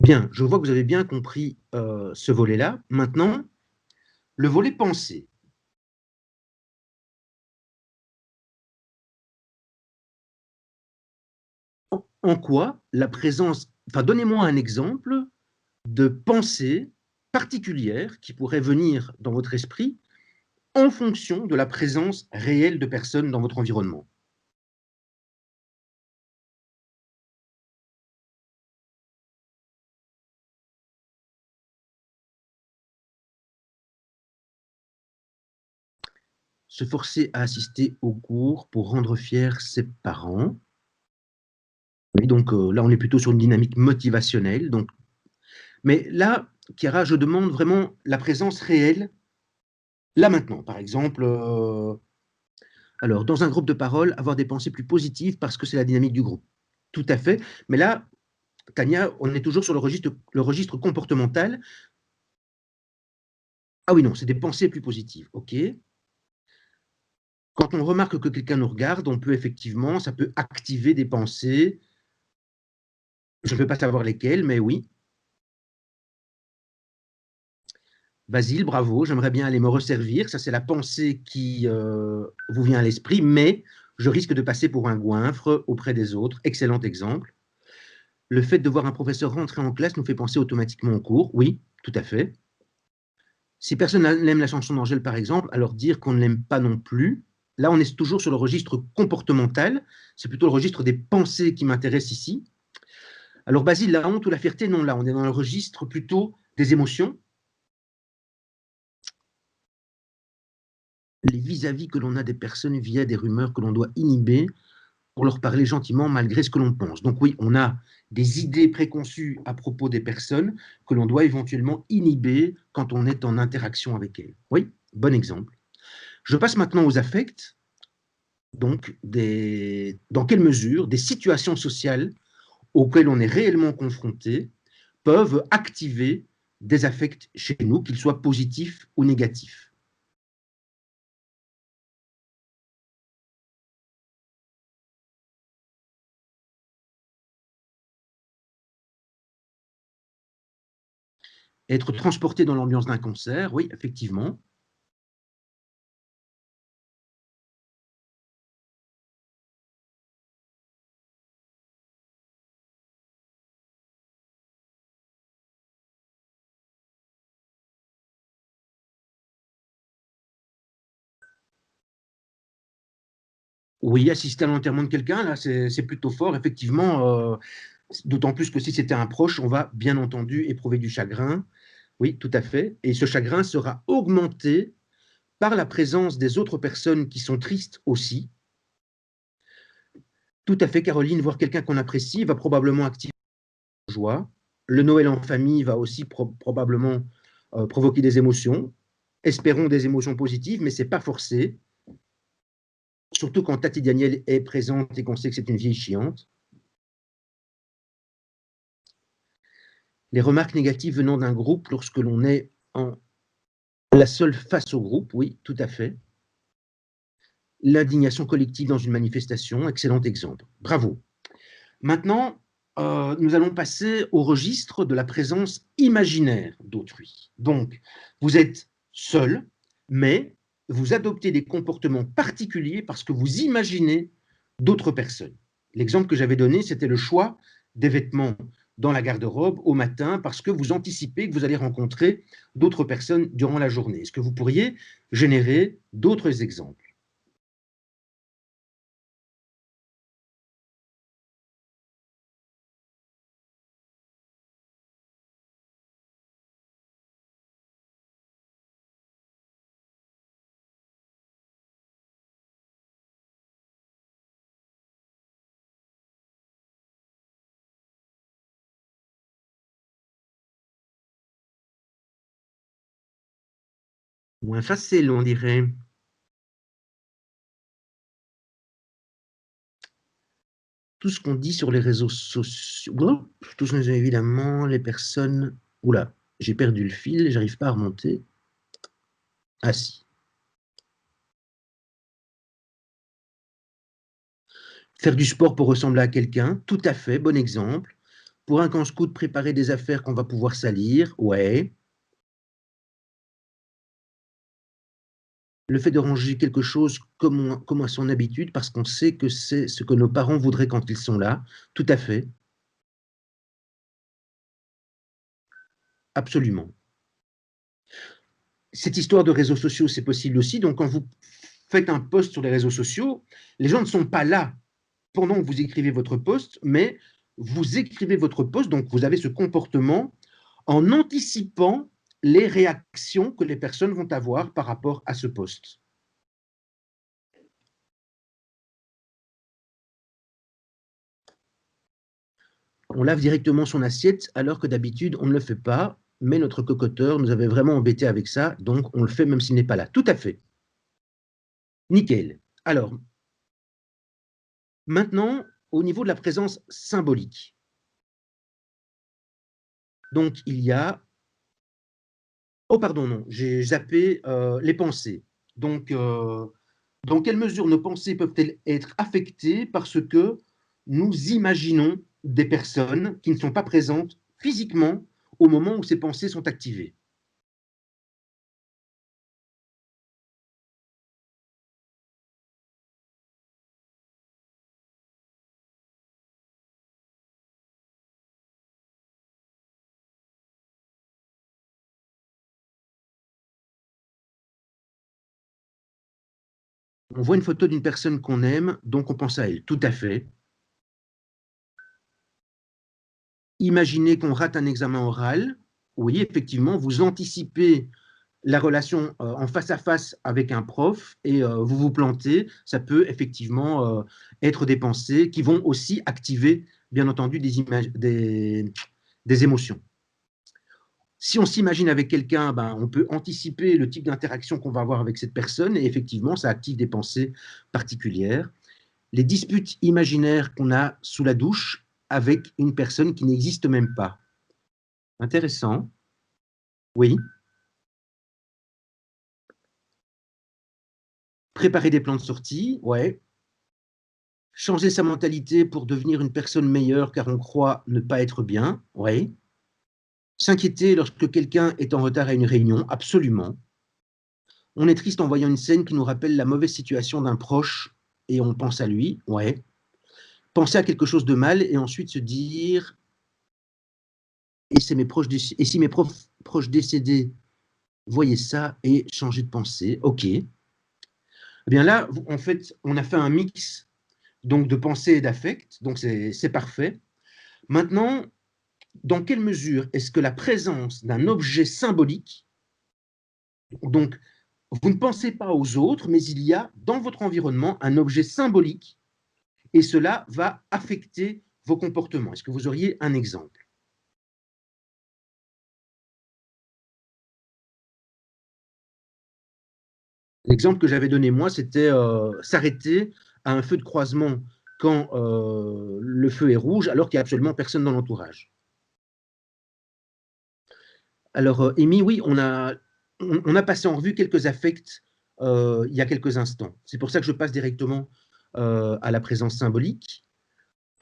Bien, je vois que vous avez bien compris ce volet-là. Maintenant, le volet pensée. En quoi la présence... Enfin, donnez-moi un exemple de pensée particulière qui pourrait venir dans votre esprit en fonction de la présence réelle de personnes dans votre environnement. Se forcer à assister aux cours pour rendre fiers ses parents. Oui, donc là, on est plutôt sur une dynamique motivationnelle. Donc... Mais là, Chiara, je demande vraiment la présence réelle, là maintenant. Par exemple, alors, dans un groupe de parole, avoir des pensées plus positives parce que c'est la dynamique du groupe. Tout à fait. Mais là, Tania, on est toujours sur le registre comportemental. Ah oui, non, c'est des pensées plus positives. OK. Quand on remarque que quelqu'un nous regarde, on peut effectivement, ça peut activer des pensées. Je ne peux pas savoir lesquelles, mais oui. Basile, bravo, j'aimerais bien aller me resservir. Ça, c'est la pensée qui vous vient à l'esprit, mais je risque de passer pour un goinfre auprès des autres. Excellent exemple. Le fait de voir un professeur rentrer en classe nous fait penser automatiquement au cours. Oui, tout à fait. Si personne n'aime la chanson d'Angèle, par exemple, alors dire qu'on ne l'aime pas non plus. Là, on est toujours sur le registre comportemental. C'est plutôt le registre des pensées qui m'intéresse ici. Alors, Basile, la honte ou la fierté, non, là, on est dans le registre plutôt des émotions. Les vis-à-vis que l'on a des personnes via des rumeurs que l'on doit inhiber pour leur parler gentiment malgré ce que l'on pense. Donc oui, on a des idées préconçues à propos des personnes que l'on doit éventuellement inhiber quand on est en interaction avec elles. Oui, bon exemple. Je passe maintenant aux affects. Donc, dans quelle mesure des situations sociales auxquelles on est réellement confronté peuvent activer des affects chez nous, qu'ils soient positifs ou négatifs. Être transporté dans l'ambiance d'un concert, oui, effectivement. Oui, assister à l'enterrement de quelqu'un, là, c'est plutôt fort, effectivement. D'autant plus que si c'était un proche, on va bien entendu éprouver du chagrin. Oui, tout à fait. Et ce chagrin sera augmenté par la présence des autres personnes qui sont tristes aussi. Tout à fait, Caroline, voir quelqu'un qu'on apprécie va probablement activer la joie. Le Noël en famille va aussi probablement provoquer des émotions. Espérons des émotions positives, mais ce n'est pas forcé. Surtout quand Tati Daniel est présente et qu'on sait que c'est une vieille chiante. Les remarques négatives venant d'un groupe lorsque l'on est la seule face au groupe, oui, tout à fait. L'indignation collective dans une manifestation, excellent exemple. Bravo. Maintenant, nous allons passer au registre de la présence imaginaire d'autrui. Donc, vous êtes seul, mais vous adoptez des comportements particuliers parce que vous imaginez d'autres personnes. L'exemple que j'avais donné, c'était le choix des vêtements dans la garde-robe au matin parce que vous anticipez que vous allez rencontrer d'autres personnes durant la journée. Est-ce que vous pourriez générer d'autres exemples? Moins facile, on dirait. Tout ce qu'on dit sur les réseaux sociaux, tout ce que évidemment, les personnes... Oula, j'ai perdu le fil, j'arrive pas à remonter. Ah si. Faire du sport pour ressembler à quelqu'un, tout à fait, bon exemple. Pour un camp scout, préparer des affaires qu'on va pouvoir salir, ouais. Le fait de ranger quelque chose comme à son habitude, parce qu'on sait que c'est ce que nos parents voudraient quand ils sont là, tout à fait. Absolument. Cette histoire de réseaux sociaux, c'est possible aussi. Donc, quand vous faites un post sur les réseaux sociaux, les gens ne sont pas là pendant que vous écrivez votre post, mais vous écrivez votre post, donc vous avez ce comportement en anticipant les réactions que les personnes vont avoir par rapport à ce post. On lave directement son assiette alors que d'habitude on ne le fait pas, mais notre cocoteur nous avait vraiment embêté avec ça, donc on le fait même s'il n'est pas là. Tout à fait. Nickel. Alors, maintenant, au niveau de la présence symbolique. Donc, il y a... Oh, pardon, non, j'ai zappé les pensées. Donc, dans quelle mesure nos pensées peuvent-elles être affectées parce que nous imaginons des personnes qui ne sont pas présentes physiquement au moment où ces pensées sont activées? On voit une photo d'une personne qu'on aime, donc on pense à elle. Tout à fait. imaginez qu'on rate un examen oral. Oui, effectivement, vous anticipez la relation en face à face avec un prof et vous vous plantez. Ça peut effectivement être des pensées qui vont aussi activer, bien entendu, des émotions. Si on s'imagine avec quelqu'un, ben, on peut anticiper le type d'interaction qu'on va avoir avec cette personne et effectivement, ça active des pensées particulières. Les disputes imaginaires qu'on a sous la douche avec une personne qui n'existe même pas. Intéressant. Oui. Préparer des plans de sortie, ouais. Changer sa mentalité pour devenir une personne meilleure car on croit ne pas être bien, ouais. S'inquiéter lorsque quelqu'un est en retard à une réunion, absolument. On est triste en voyant une scène qui nous rappelle la mauvaise situation d'un proche et on pense à lui, ouais. Penser à quelque chose de mal et ensuite se dire et si mes proches décédés voyaient ça et changer de pensée, ok. Eh bien là, en fait, on a fait un mix donc de pensée et d'affect, donc c'est parfait. Maintenant, dans quelle mesure est-ce que la présence d'un objet symbolique, donc vous ne pensez pas aux autres, mais il y a dans votre environnement un objet symbolique et cela va affecter vos comportements? Est-ce que vous auriez un exemple? L'exemple que j'avais donné moi, c'était s'arrêter à un feu de croisement quand le feu est rouge, alors qu'il n'y a absolument personne dans l'entourage. Alors, Amy, oui, on a passé en revue quelques affects il y a quelques instants. C'est pour ça que je passe directement à la présence symbolique.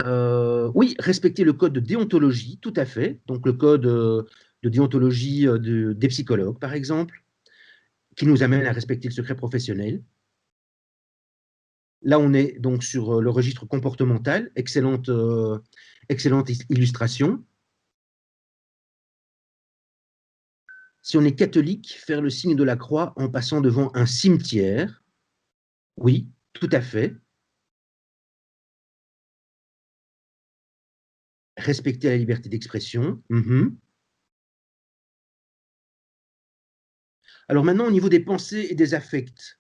Oui, respecter le code de déontologie, tout à fait. Donc, le code de déontologie des psychologues, par exemple, qui nous amène à respecter le secret professionnel. Là, on est donc sur le registre comportemental. Excellente illustration. Si on est catholique, faire le signe de la croix en passant devant un cimetière. Oui, tout à fait. Respecter la liberté d'expression. Alors maintenant, au niveau des pensées et des affects,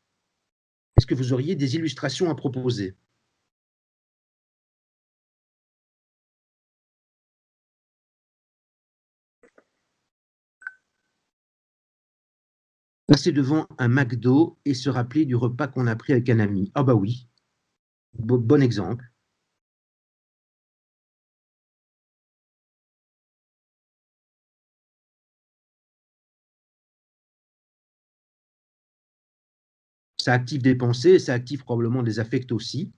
est-ce que vous auriez des illustrations à proposer? Passer devant un McDo et se rappeler du repas qu'on a pris avec un ami. Ah bah oui, bon exemple. Ça active des pensées, ça active probablement des affects aussi.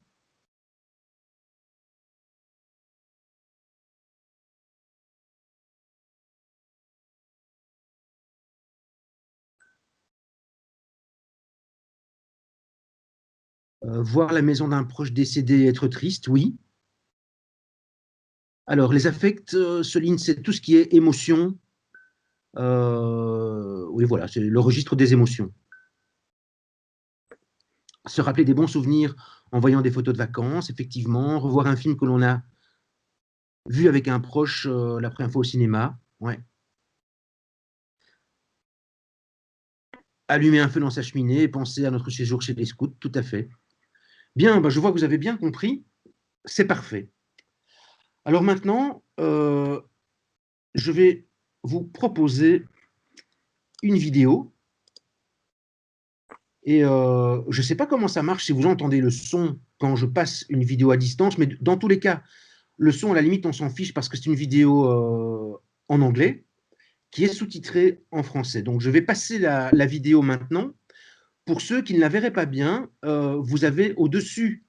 Voir la maison d'un proche décédé et être triste, oui. Alors, les affects, Céline, c'est tout ce qui est émotion. Oui, voilà, c'est le registre des émotions. Se rappeler des bons souvenirs en voyant des photos de vacances, effectivement. Revoir un film que l'on a vu avec un proche la première fois au cinéma. Ouais. Allumer un feu dans sa cheminée et penser à notre séjour chez les scouts, tout à fait. Bien, bah, je vois que vous avez bien compris. C'est parfait. Alors maintenant, je vais vous proposer une vidéo. Et je ne sais pas comment ça marche si vous entendez le son quand je passe une vidéo à distance, mais dans tous les cas, le son, à la limite, on s'en fiche parce que c'est une vidéo en anglais qui est sous-titrée en français. Donc, je vais passer la vidéo maintenant. Pour ceux qui ne la verraient pas bien, vous avez au-dessus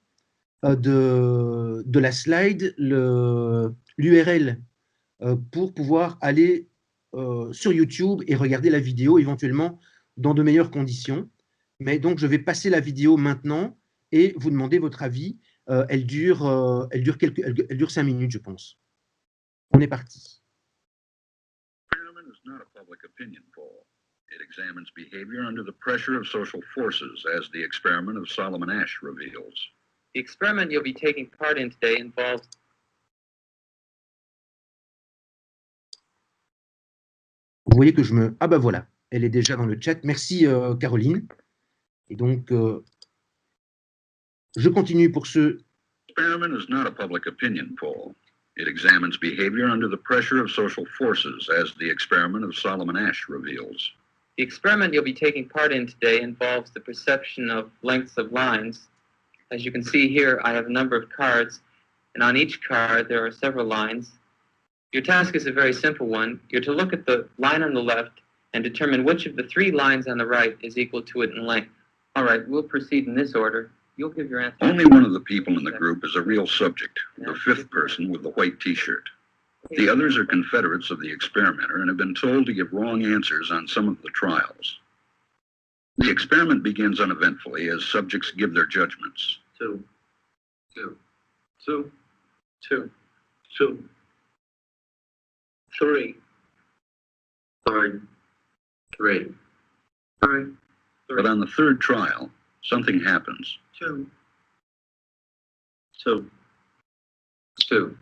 de la slide l'URL pour pouvoir aller sur YouTube et regarder la vidéo éventuellement dans de meilleures conditions. Mais donc, je vais passer la vidéo maintenant et vous demander votre avis. Elle dure 5 minutes, je pense. On est parti. Experiment is not a public opinion poll. It examines behavior under the pressure of social forces, as the experiment of Solomon Asch reveals. The experiment you'll be taking part in today involves vous voyez que je me... Ah ben voilà, elle est déjà dans le chat. Merci Caroline. Et donc, je continue pour ce... Experiment is not a public opinion poll. It examines behavior under the pressure of social forces, as the experiment of Solomon Asch reveals. The experiment you'll be taking part in today involves the perception of lengths of lines. As you can see here, I have a number of cards, and on each card there are several lines. Your task is a very simple one. You're to look at the line on the left and determine which of the 3 lines on the right is equal to it in length. All right, we'll proceed in this order. You'll give your answer. Only one of the people in the group is a real subject, the 5th person with the white T-shirt. The others are confederates of the experimenter and have been told to give wrong answers on some of the trials. The experiment begins uneventfully as subjects give their judgments. 2, 2, 2, 2, 2, 3, 3, 3, 3. But on the 3rd trial, something happens. 2, 2, 2,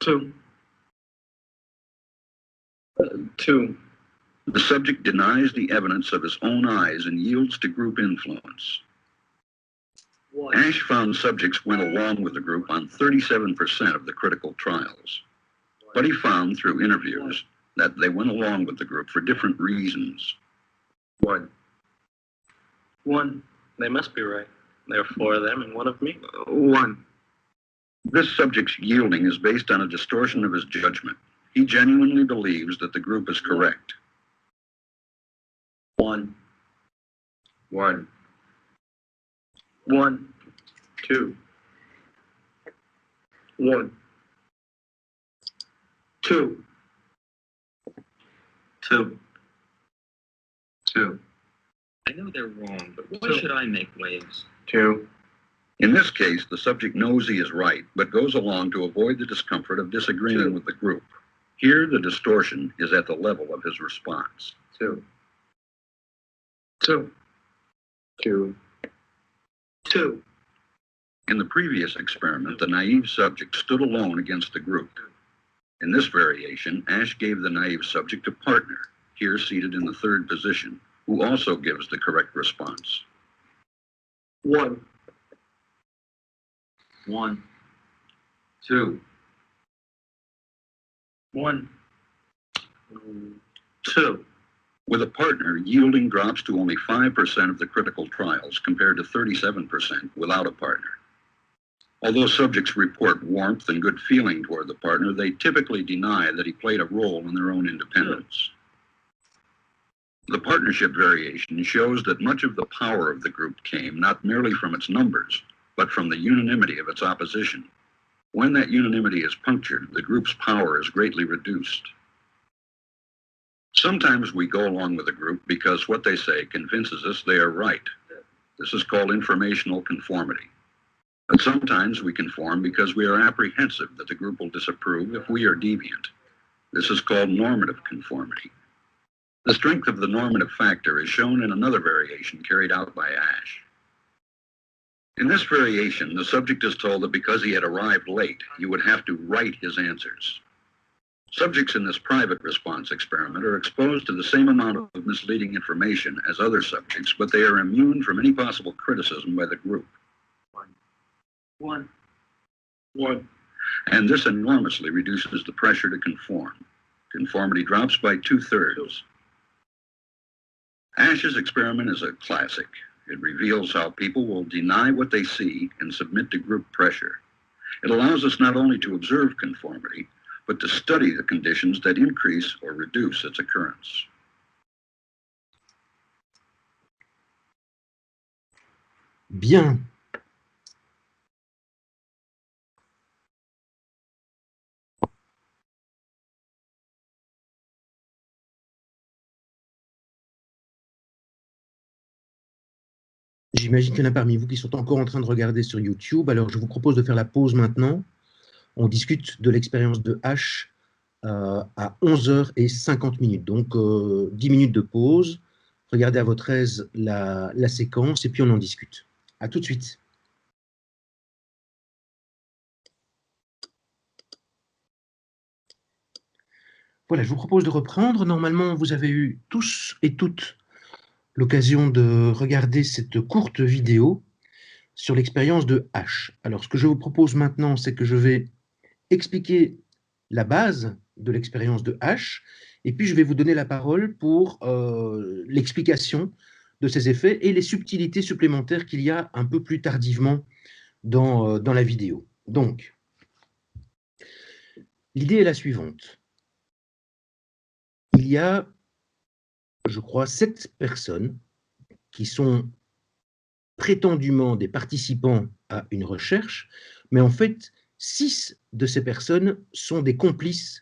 2, 2. The subject denies the evidence of his own eyes and yields to group influence. Asch found subjects went along with the group on 37% of the critical trials. But he found through interviews that they went along with the group for different reasons. 1. They must be right. There are 4 of them and 1 of me. 1. This subject's yielding is based on a distortion of his judgment. He genuinely believes that the group is correct. 1. 1. 1. 2. 1. 2. 2. 2. I know they're wrong, but why should I make waves? 2. In this case, the subject knows he is right, but goes along to avoid the discomfort of disagreeing with the group. Here, the distortion is at the level of his response. 2. 2. 2. 2. In the previous experiment, the naive subject stood alone against the group. In this variation, Asch gave the naive subject a partner, here seated in the 3rd position, who also gives the correct response. 1. 1. 2. 1. 2. With a partner, yielding drops to only 5% of the critical trials compared to 37% without a partner. Although subjects report warmth and good feeling toward the partner, they typically deny that he played a role in their own independence. The partnership variation shows that much of the power of the group came not merely from its numbers, but from the unanimity of its opposition. When that unanimity is punctured, the group's power is greatly reduced. Sometimes we go along with a group because what they say convinces us they are right. This is called informational conformity. But sometimes we conform because we are apprehensive that the group will disapprove if we are deviant. This is called normative conformity. The strength of the normative factor is shown in another variation carried out by Asch. In this variation, the subject is told that because he had arrived late, he would have to write his answers. Subjects in this private response experiment are exposed to the same amount of misleading information as other subjects, but they are immune from any possible criticism by the group. 1. And this enormously reduces the pressure to conform. Conformity drops by 2/3. Asch's experiment is a classic. It reveals how people will deny what they see and submit to group pressure. It allows us not only to observe conformity, but to study the conditions that increase or reduce its occurrence. Bien. J'imagine qu'il y en a parmi vous qui sont encore en train de regarder sur YouTube. Alors, je vous propose de faire la pause maintenant. On discute de l'expérience de Asch à 11h50. Donc, 10 minutes de pause. Regardez à votre aise la séquence et puis on en discute. À tout de suite. Voilà, je vous propose de reprendre. Normalement, vous avez eu tous et toutes l'occasion de regarder cette courte vidéo sur l'expérience de H. Alors, ce que je vous propose maintenant, c'est que je vais expliquer la base de l'expérience de H, et puis je vais vous donner la parole pour l'explication de ces effets et les subtilités supplémentaires qu'il y a un peu plus tardivement dans la vidéo. Donc, l'idée est la suivante. Il y a, je crois, 7 personnes qui sont prétendument des participants à une recherche, mais en fait, 6 de ces personnes sont des complices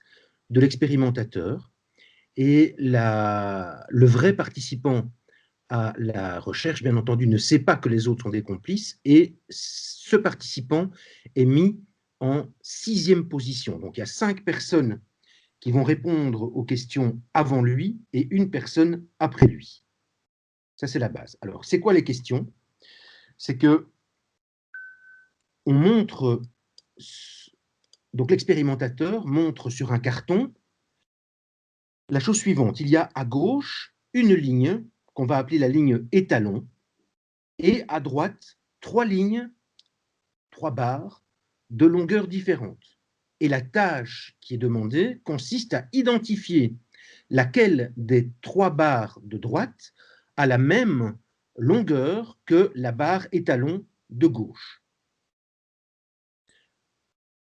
de l'expérimentateur, et le vrai participant à la recherche, bien entendu, ne sait pas que les autres sont des complices, et ce participant est mis en 6e position. Donc il y a 5 personnes qui vont répondre aux questions avant lui et une personne après lui. Ça, c'est la base. Alors, c'est quoi les questions? C'est que on montre, donc l'expérimentateur montre sur un carton la chose suivante. Il y a à gauche une ligne qu'on va appeler la ligne étalon, et à droite, 3 lignes, 3 barres de longueur différente. Et la tâche qui est demandée consiste à identifier laquelle des 3 barres de droite a la même longueur que la barre étalon de gauche.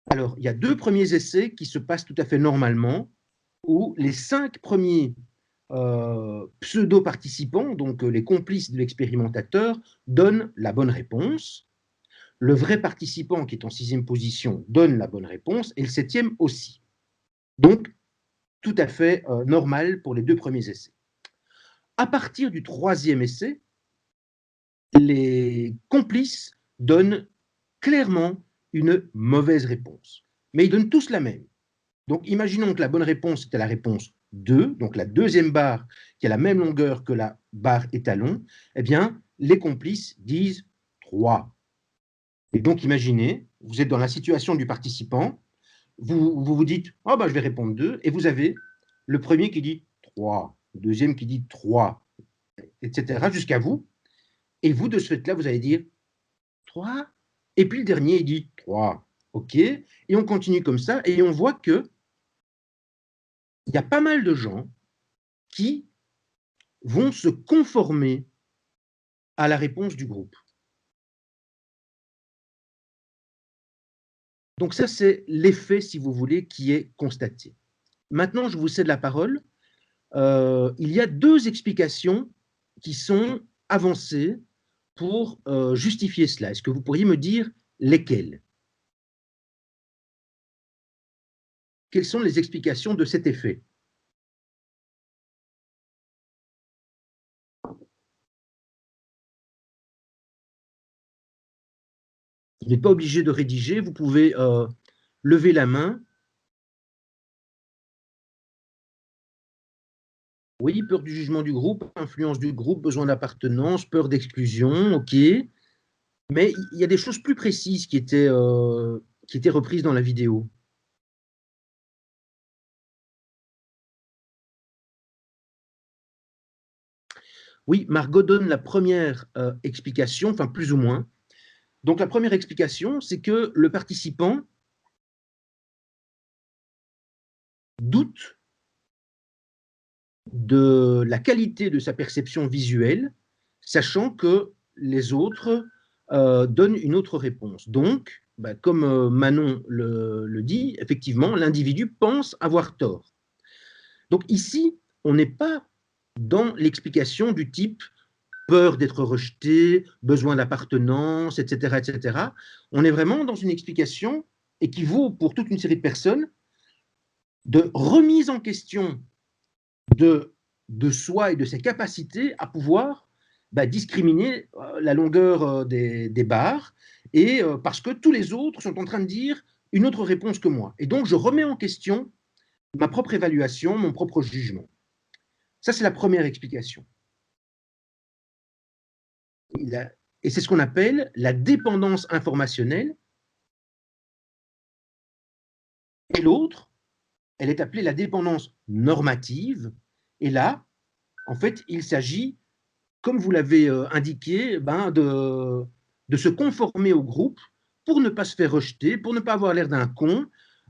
Alors, il y a 2 premiers essais qui se passent tout à fait normalement, où les 5 premiers pseudo-participants, donc les complices de l'expérimentateur, donnent la bonne réponse. Le vrai participant, qui est en 6e position, donne la bonne réponse, et le 7e aussi. Donc, tout à fait normal pour les 2 premiers essais. À partir du 3e essai, les complices donnent clairement une mauvaise réponse. Mais ils donnent tous la même. Donc, imaginons que la bonne réponse était la réponse 2, donc la 2e barre qui a la même longueur que la barre étalon. Eh bien, les complices disent 3. Et donc, imaginez, vous êtes dans la situation du participant, vous dites « Ah, je vais répondre 2 », et vous avez le premier qui dit 3, le deuxième qui dit 3, etc., jusqu'à vous. Et vous, de ce fait-là, vous allez dire 3, et puis le dernier, il dit 3. OK, et on continue comme ça, et on voit que il y a pas mal de gens qui vont se conformer à la réponse du groupe. Donc ça, c'est l'effet, si vous voulez, qui est constaté. Maintenant, je vous cède la parole. Il y a 2 explications qui sont avancées pour justifier cela. Est-ce que vous pourriez me dire lesquelles? Quelles sont les explications de cet effet? Vous n'êtes pas obligé de rédiger, vous pouvez lever la main. Oui, peur du jugement du groupe, influence du groupe, besoin d'appartenance, peur d'exclusion, OK. Mais il y a des choses plus précises qui étaient reprises dans la vidéo. Oui, Margot donne la première explication, enfin plus ou moins. Donc la première explication, c'est que le participant doute de la qualité de sa perception visuelle, sachant que les autres donnent une autre réponse. Donc, comme Manon le dit, effectivement, l'individu pense avoir tort. Donc ici, on n'est pas dans l'explication du type peur d'être rejeté, besoin d'appartenance, etc., etc. On est vraiment dans une explication, et qui vaut pour toute une série de personnes, de remise en question de soi et de ses capacités à pouvoir discriminer la longueur des barres, et parce que tous les autres sont en train de dire une autre réponse que moi. Et donc, je remets en question ma propre évaluation, mon propre jugement. Ça, c'est la première explication. Et c'est ce qu'on appelle la dépendance informationnelle. Et l'autre, elle est appelée la dépendance normative. Et là, en fait, il s'agit, comme vous l'avez indiqué, de se conformer au groupe pour ne pas se faire rejeter, pour ne pas avoir l'air d'un con,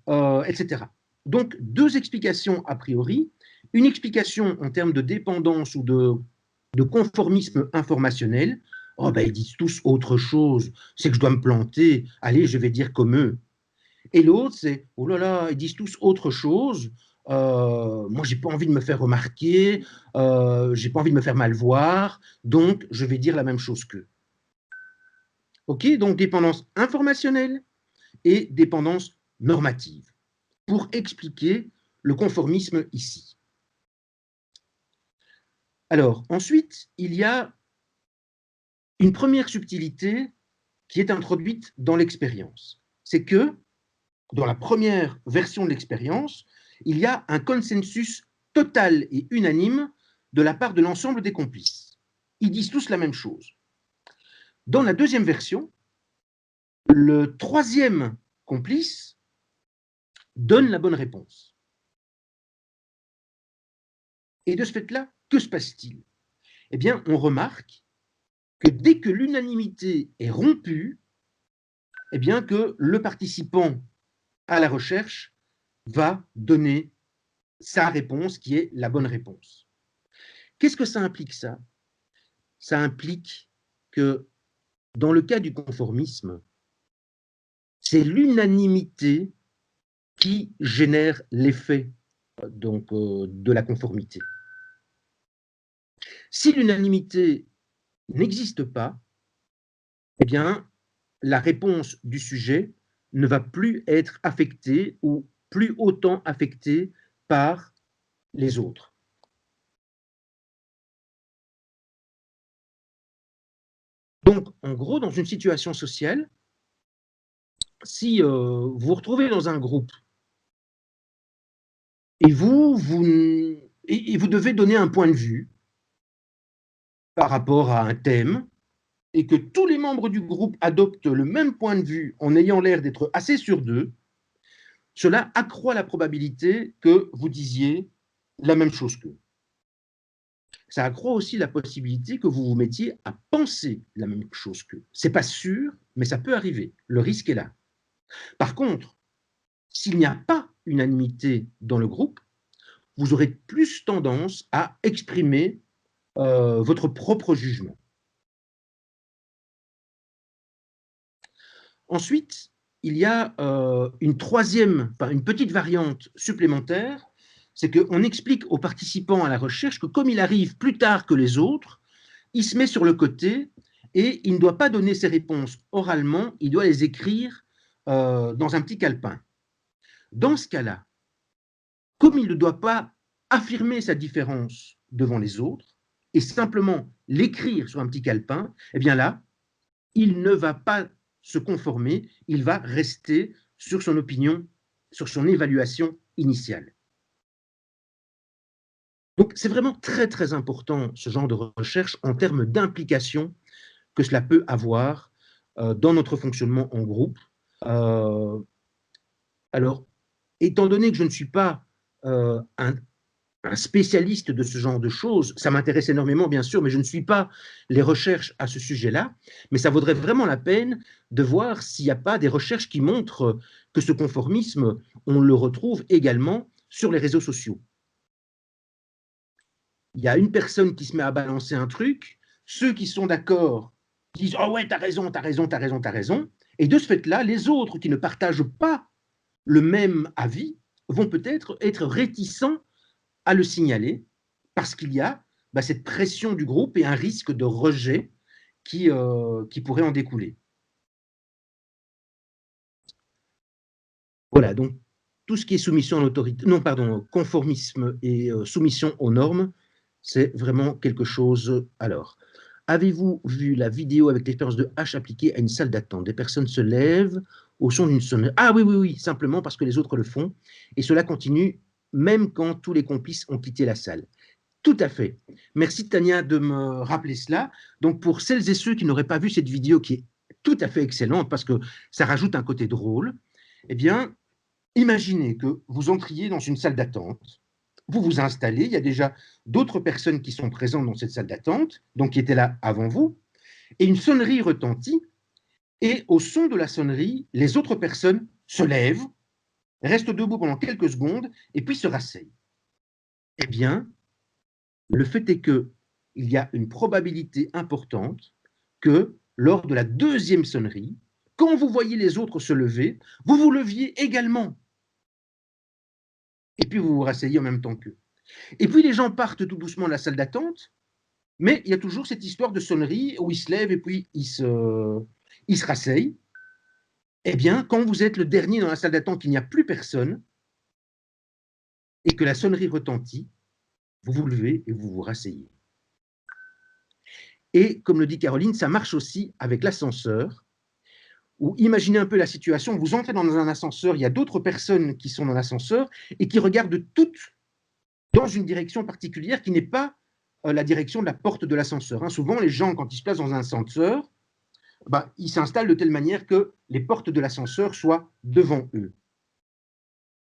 etc. Donc, deux explications a priori. Une explication en termes de dépendance ou de conformisme informationnel. Oh, ben, ils disent tous autre chose, c'est que je dois me planter, allez, je vais dire comme eux. Et l'autre, c'est, oh là là, ils disent tous autre chose, moi, j'ai pas envie de me faire remarquer, j'ai pas envie de me faire mal voir, donc je vais dire la même chose qu'eux. OK, donc dépendance informationnelle et dépendance normative, pour expliquer le conformisme ici. Alors, ensuite, il y a une première subtilité qui est introduite dans l'expérience. C'est que, dans la première version de l'expérience, il y a un consensus total et unanime de la part de l'ensemble des complices. Ils disent tous la même chose. Dans la deuxième version, le troisième complice donne la bonne réponse. Et de ce fait-là, que se passe-t-il? Eh bien, on remarque que dès que l'unanimité est rompue, eh bien que le participant à la recherche va donner sa réponse qui est la bonne réponse. Qu'est-ce que ça implique ça? Ça implique que dans le cas du conformisme, c'est l'unanimité qui génère l'effet de la conformité. Si l'unanimité n'existe pas, eh bien, la réponse du sujet ne va plus être affectée ou plus autant affectée par les autres. Donc, en gros, dans une situation sociale, si vous vous retrouvez dans un groupe et vous devez donner un point de vue par rapport à un thème, et que tous les membres du groupe adoptent le même point de vue en ayant l'air d'être assez sûrs d'eux, cela accroît la probabilité que vous disiez la même chose qu'eux. Ça accroît aussi la possibilité que vous vous mettiez à penser la même chose qu'eux. Ce n'est pas sûr, mais ça peut arriver. Le risque est là. Par contre, s'il n'y a pas unanimité dans le groupe, vous aurez plus tendance à exprimer votre propre jugement. Ensuite, il y a une petite variante supplémentaire, c'est qu'on explique aux participants à la recherche que comme il arrive plus tard que les autres, il se met sur le côté et il ne doit pas donner ses réponses oralement, il doit les écrire dans un petit calepin. Dans ce cas-là, comme il ne doit pas affirmer sa différence devant les autres et simplement l'écrire sur un petit calepin, eh bien là, il ne va pas se conformer, il va rester sur son opinion, sur son évaluation initiale. Donc, c'est vraiment très, très important, ce genre de recherche, en termes d'implication que cela peut avoir dans notre fonctionnement en groupe. Alors, étant donné que je ne suis pas un spécialiste de ce genre de choses, ça m'intéresse énormément, bien sûr, mais je ne suis pas les recherches à ce sujet-là, mais ça vaudrait vraiment la peine de voir s'il n'y a pas des recherches qui montrent que ce conformisme, on le retrouve également sur les réseaux sociaux. Il y a une personne qui se met à balancer un truc, ceux qui sont d'accord disent « Oh ouais, t'as raison, t'as raison, t'as raison, t'as raison », et de ce fait-là, les autres qui ne partagent pas le même avis vont peut-être être réticents à le signaler parce qu'il y a cette pression du groupe et un risque de rejet qui pourrait en découler. Voilà, donc tout ce qui est soumission à l'autorité, conformisme et soumission aux normes, c'est vraiment quelque chose. Alors, avez-vous vu la vidéo avec l'expérience de H appliquée à une salle d'attente? Des personnes se lèvent au son d'une sonnette. Ah oui, oui, oui, simplement parce que les autres le font. Et cela continue même quand tous les complices ont quitté la salle. Tout à fait. Merci Tania de me rappeler cela. Donc pour celles et ceux qui n'auraient pas vu cette vidéo qui est tout à fait excellente parce que ça rajoute un côté drôle, eh bien, Imaginez que vous entriez dans une salle d'attente, vous vous installez, il y a déjà d'autres personnes qui sont présentes dans cette salle d'attente, donc qui étaient là avant vous, et une sonnerie retentit, et au son de la sonnerie, les autres personnes se lèvent, restent debout pendant quelques secondes, et puis se rasseyent. Eh bien, le fait est qu'il y a une probabilité importante que lors de la deuxième sonnerie, quand vous voyez les autres se lever, vous vous leviez également. Et puis vous vous rasseyez en même temps qu'eux. Et puis les gens partent tout doucement de la salle d'attente, mais il y a toujours cette histoire de sonnerie où ils se lèvent et puis ils se rasseyent. Eh bien, quand vous êtes le dernier dans la salle d'attente, qu'il n'y a plus personne, et que la sonnerie retentit, vous vous levez et vous vous rasseyez. Et comme le dit Caroline, ça marche aussi avec l'ascenseur, où imaginez un peu la situation, vous entrez dans un ascenseur, il y a d'autres personnes qui sont dans l'ascenseur et qui regardent toutes dans une direction particulière qui n'est pas la direction de la porte de l'ascenseur. Souvent, les gens, quand ils se placent dans un ascenseur, ils s'installent de telle manière que les portes de l'ascenseur soient devant eux.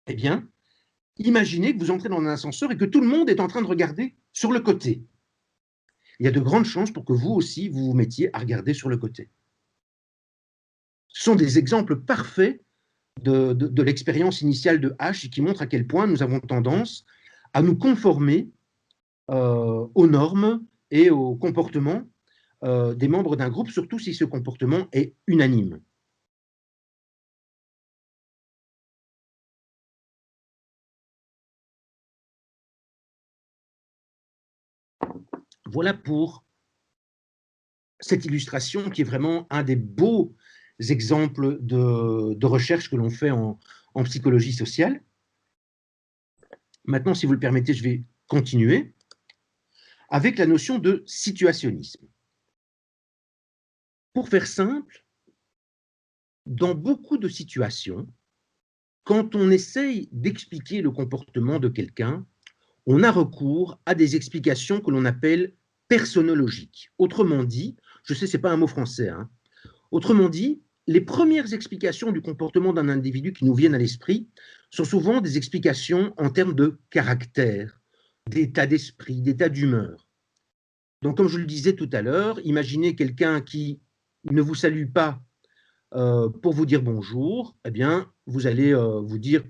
Eh bien, imaginez que vous entrez dans un ascenseur et que tout le monde est en train de regarder sur le côté. Il y a de grandes chances pour que vous aussi, vous vous mettiez à regarder sur le côté. Ce sont des exemples parfaits de l'expérience initiale de H qui montrent à quel point nous avons tendance à nous conformer aux normes et aux comportements des membres d'un groupe, surtout si ce comportement est unanime. Voilà pour cette illustration qui est vraiment un des beaux exemples de recherche que l'on fait en psychologie sociale. Maintenant, si vous le permettez, je vais continuer avec la notion de situationnisme. Pour faire simple, dans beaucoup de situations, quand on essaye d'expliquer le comportement de quelqu'un, on a recours à des explications que l'on appelle personnologiques. Autrement dit, je sais, ce n'est pas un mot français, autrement dit, les premières explications du comportement d'un individu qui nous viennent à l'esprit sont souvent des explications en termes de caractère, d'état d'esprit, d'état d'humeur. Donc, comme je le disais tout à l'heure, imaginez quelqu'un qui ne vous salue pas pour vous dire bonjour, eh bien, vous allez vous dire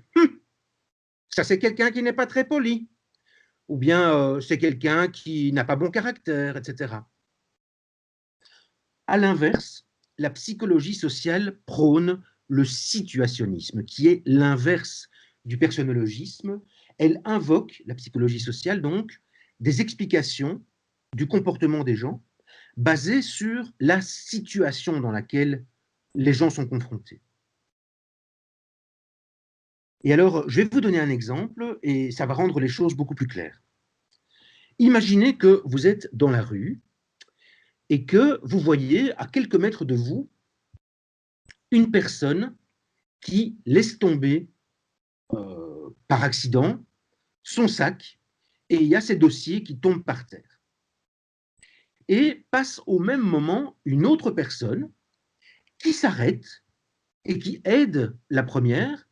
« ça c'est quelqu'un qui n'est pas très poli » ou bien c'est quelqu'un qui n'a pas bon caractère, etc. À l'inverse, la psychologie sociale prône le situationnisme, qui est l'inverse du personnologisme. Elle invoque, la psychologie sociale donc, des explications du comportement des gens basées sur la situation dans laquelle les gens sont confrontés. Et alors, je vais vous donner un exemple et ça va rendre les choses beaucoup plus claires. Imaginez que vous êtes dans la rue et que vous voyez à quelques mètres de vous une personne qui laisse tomber par accident son sac et il y a ses dossiers qui tombent par terre. Et passe au même moment une autre personne qui s'arrête et qui aide la première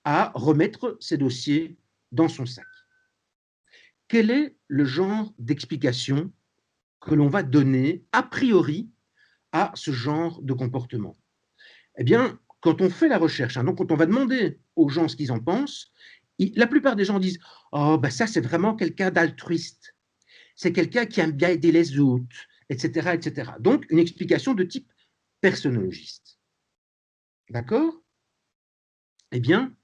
à remettre ses dossiers dans son sac. Quel est le genre d'explication que l'on va donner a priori à ce genre de comportement? Eh bien, quand on fait la recherche, donc quand on va demander aux gens ce qu'ils en pensent, la plupart des gens disent « Oh, ben ça, c'est vraiment quelqu'un d'altruiste. C'est quelqu'un qui aime bien aider les autres, etc., etc. » Donc, une explication de type personnologiste. D'accord? Eh bien,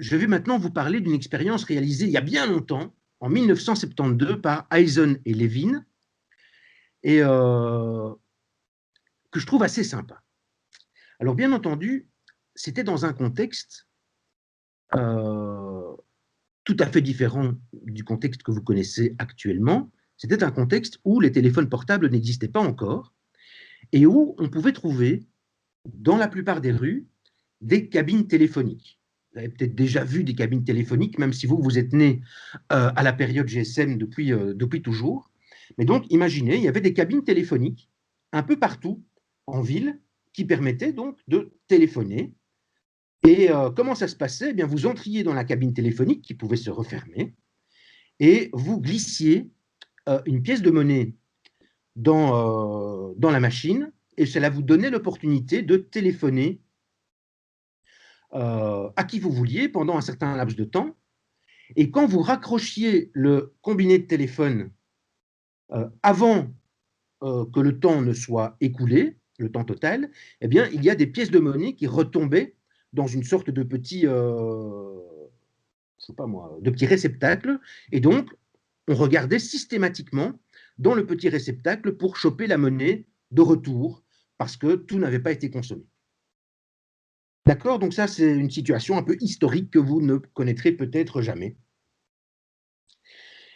je vais maintenant vous parler d'une expérience réalisée il y a bien longtemps, en 1972, par Eisen et Levin, et que je trouve assez sympa. Alors, bien entendu, c'était dans un contexte tout à fait différent du contexte que vous connaissez actuellement. C'était un contexte où les téléphones portables n'existaient pas encore et où on pouvait trouver, dans la plupart des rues, des cabines téléphoniques. Vous avez peut-être déjà vu des cabines téléphoniques, même si vous êtes né à la période GSM depuis toujours. Mais donc, imaginez, il y avait des cabines téléphoniques un peu partout en ville qui permettaient donc de téléphoner Et comment ça se passait? Eh bien, vous entriez dans la cabine téléphonique qui pouvait se refermer et vous glissiez une pièce de monnaie dans la machine et cela vous donnait l'opportunité de téléphoner à qui vous vouliez pendant un certain laps de temps. Et quand vous raccrochiez le combiné de téléphone avant que le temps ne soit écoulé, le temps total, eh bien, il y a des pièces de monnaie qui retombaient dans une sorte de petit, je sais pas moi, de petit réceptacle. Et donc, on regardait systématiquement dans le petit réceptacle pour choper la monnaie de retour, parce que tout n'avait pas été consommé. D'accord? Donc ça, c'est une situation un peu historique que vous ne connaîtrez peut-être jamais.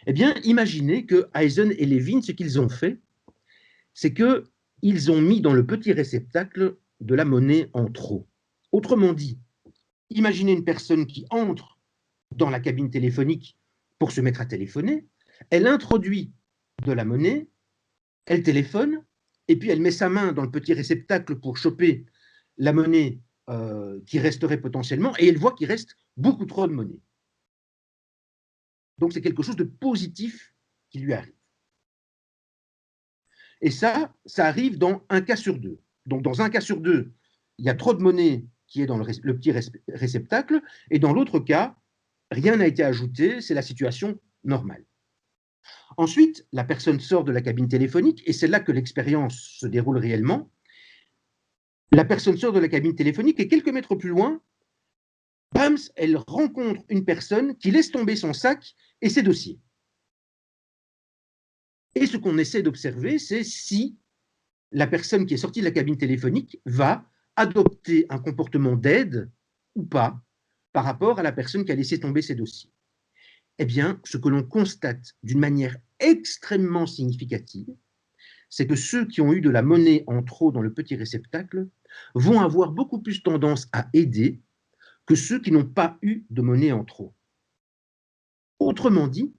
Eh bien, imaginez que Eisen et Levin, ce qu'ils ont fait, c'est qu'ils ont mis dans le petit réceptacle de la monnaie en trop. Autrement dit, imaginez une personne qui entre dans la cabine téléphonique pour se mettre à téléphoner, elle introduit de la monnaie, elle téléphone, et puis elle met sa main dans le petit réceptacle pour choper la monnaie qui resterait potentiellement, et elle voit qu'il reste beaucoup trop de monnaie. Donc c'est quelque chose de positif qui lui arrive. Et ça arrive dans un cas sur deux. Donc dans un cas sur deux, il y a trop de monnaie qui est dans le petit réceptacle, et dans l'autre cas, rien n'a été ajouté, c'est la situation normale. Ensuite, la personne sort de la cabine téléphonique, et c'est là que l'expérience se déroule réellement. La personne sort de la cabine téléphonique, et quelques mètres plus loin, bams, elle rencontre une personne qui laisse tomber son sac et ses dossiers. Et ce qu'on essaie d'observer, c'est si la personne qui est sortie de la cabine téléphonique va adopter un comportement d'aide ou pas par rapport à la personne qui a laissé tomber ses dossiers. Eh bien, ce que l'on constate d'une manière extrêmement significative, c'est que ceux qui ont eu de la monnaie en trop dans le petit réceptacle vont avoir beaucoup plus tendance à aider que ceux qui n'ont pas eu de monnaie en trop. Autrement dit,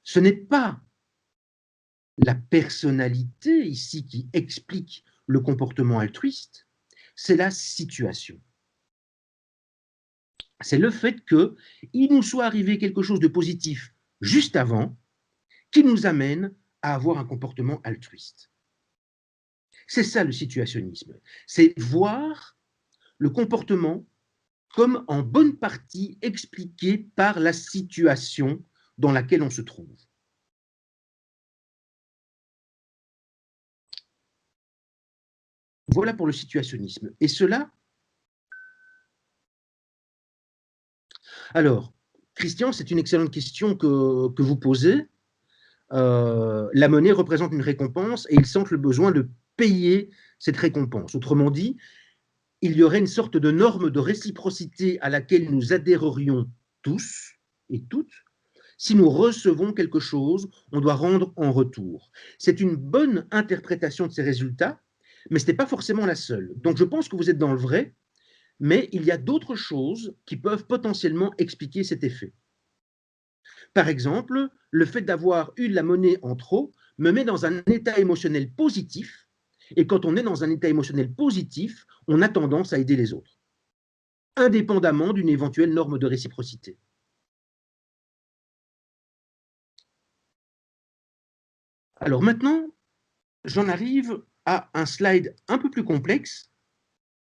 ce n'est pas la personnalité ici qui explique le comportement altruiste, c'est la situation. C'est le fait qu'il nous soit arrivé quelque chose de positif juste avant qui nous amène à avoir un comportement altruiste. C'est ça le situationnisme, c'est voir le comportement comme en bonne partie expliqué par la situation dans laquelle on se trouve. Voilà pour le situationnisme. Et cela, alors, Christian, c'est une excellente question que vous posez. La monnaie représente une récompense et ils sentent le besoin de payer cette récompense. Autrement dit, il y aurait une sorte de norme de réciprocité à laquelle nous adhérerions tous et toutes. Si nous recevons quelque chose, on doit rendre en retour. C'est une bonne interprétation de ces résultats, mais ce n'est pas forcément la seule. Donc je pense que vous êtes dans le vrai, mais il y a d'autres choses qui peuvent potentiellement expliquer cet effet. Par exemple, le fait d'avoir eu de la monnaie en trop me met dans un état émotionnel positif, et quand on est dans un état émotionnel positif, on a tendance à aider les autres, indépendamment d'une éventuelle norme de réciprocité. Alors maintenant, j'en arrive à un slide un peu plus complexe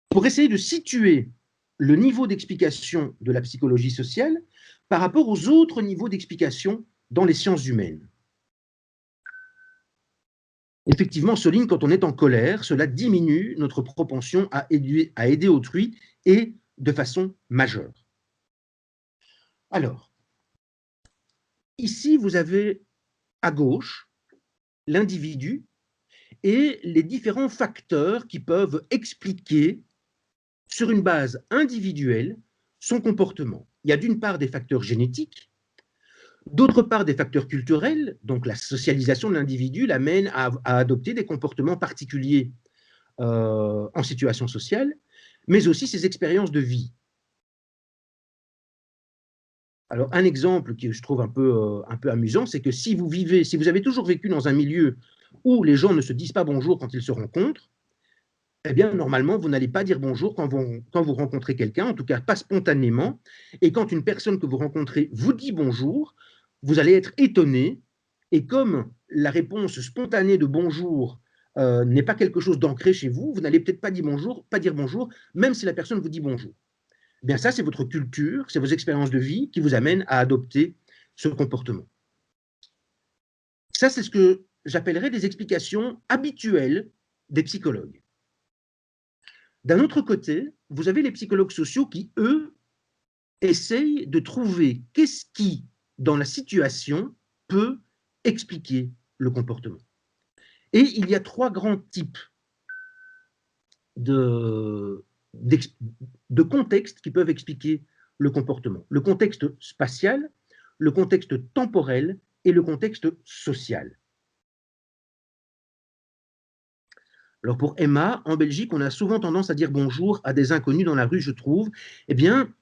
pour essayer de situer le niveau d'explication de la psychologie sociale par rapport aux autres niveaux d'explication dans les sciences humaines. Effectivement, souligne quand on est en colère, cela diminue notre propension à aider autrui et de façon majeure. Alors, ici, vous avez à gauche l'individu et les différents facteurs qui peuvent expliquer sur une base individuelle son comportement. Il y a d'une part des facteurs génétiques, d'autre part des facteurs culturels, donc la socialisation de l'individu l'amène à adopter des comportements particuliers en situation sociale, mais aussi ses expériences de vie. Alors un exemple que je trouve un peu amusant, c'est que si vous avez toujours vécu dans un milieu où les gens ne se disent pas bonjour quand ils se rencontrent, eh bien, normalement, vous n'allez pas dire bonjour quand vous rencontrez quelqu'un, en tout cas pas spontanément. Et quand une personne que vous rencontrez vous dit bonjour, vous allez être étonné. Et comme la réponse spontanée de bonjour n'est pas quelque chose d'ancré chez vous, vous n'allez peut-être pas dire bonjour, même si la personne vous dit bonjour. Eh bien, ça, c'est votre culture, c'est vos expériences de vie qui vous amènent à adopter ce comportement. Ça, c'est ce que j'appellerais des explications habituelles des psychologues. D'un autre côté, vous avez les psychologues sociaux qui, eux, essayent de trouver qu'est-ce qui, dans la situation, peut expliquer le comportement. Et il y a trois grands types de contextes qui peuvent expliquer le comportement. Le contexte spatial, le contexte temporel et le contexte social. Alors pour Emma, en Belgique, on a souvent tendance à dire bonjour à des inconnus dans la rue, je trouve. Eh bien,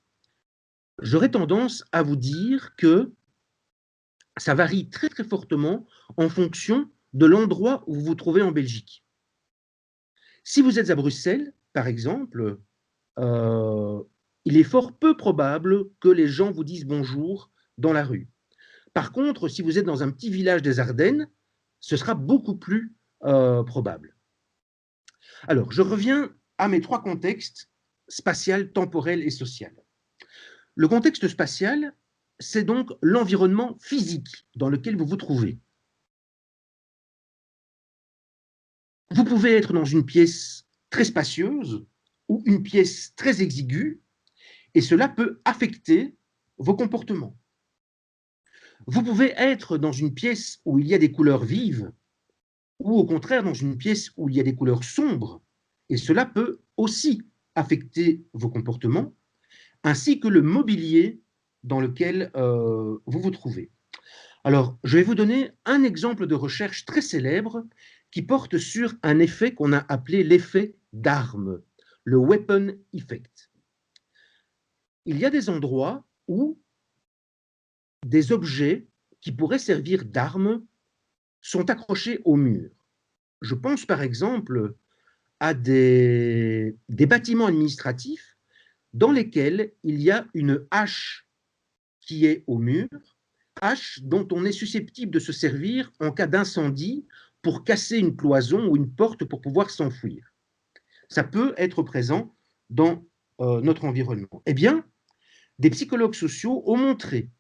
j'aurais tendance à vous dire que ça varie très très fortement en fonction de l'endroit où vous vous trouvez en Belgique. Si vous êtes à Bruxelles, par exemple, il est fort peu probable que les gens vous disent bonjour dans la rue. Par contre, si vous êtes dans un petit village des Ardennes, ce sera beaucoup plus probable. Alors, je reviens à mes trois contextes, spatial, temporel et social. Le contexte spatial, c'est donc l'environnement physique dans lequel vous vous trouvez. Vous pouvez être dans une pièce très spacieuse ou une pièce très exiguë, et cela peut affecter vos comportements. Vous pouvez être dans une pièce où il y a des couleurs vives, ou au contraire dans une pièce où il y a des couleurs sombres, et cela peut aussi affecter vos comportements, ainsi que le mobilier dans lequel vous vous trouvez. Alors, je vais vous donner un exemple de recherche très célèbre qui porte sur un effet qu'on a appelé l'effet d'arme, le weapon effect. Il y a des endroits où des objets qui pourraient servir d'armes sont accrochés au mur. Je pense par exemple à des bâtiments administratifs dans lesquels il y a une hache qui est au mur, hache dont on est susceptible de se servir en cas d'incendie pour casser une cloison ou une porte pour pouvoir s'enfuir. Ça peut être présent dans notre environnement. Eh bien, des psychologues sociaux ont montré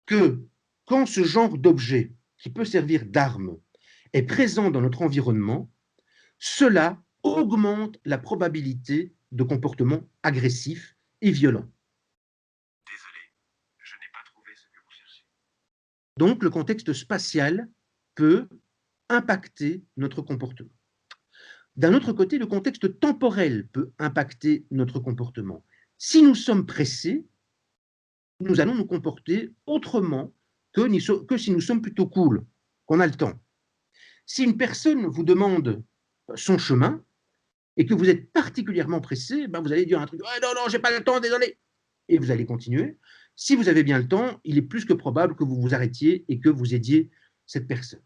que quand ce genre d'objet qui peut servir d'arme est présent dans notre environnement, cela augmente la probabilité de comportements agressifs et violents. Désolé, je n'ai pas trouvé ce que vous cherchez. Donc, le contexte spatial peut impacter notre comportement. D'un autre côté, le contexte temporel peut impacter notre comportement. Si nous sommes pressés, nous allons nous comporter autrement que si nous sommes plutôt cool, qu'on a le temps. Si une personne vous demande son chemin et que vous êtes particulièrement pressé, ben vous allez dire un truc « non, j'ai pas le temps, désolé !» et vous allez continuer. Si vous avez bien le temps, il est plus que probable que vous vous arrêtiez et que vous aidiez cette personne.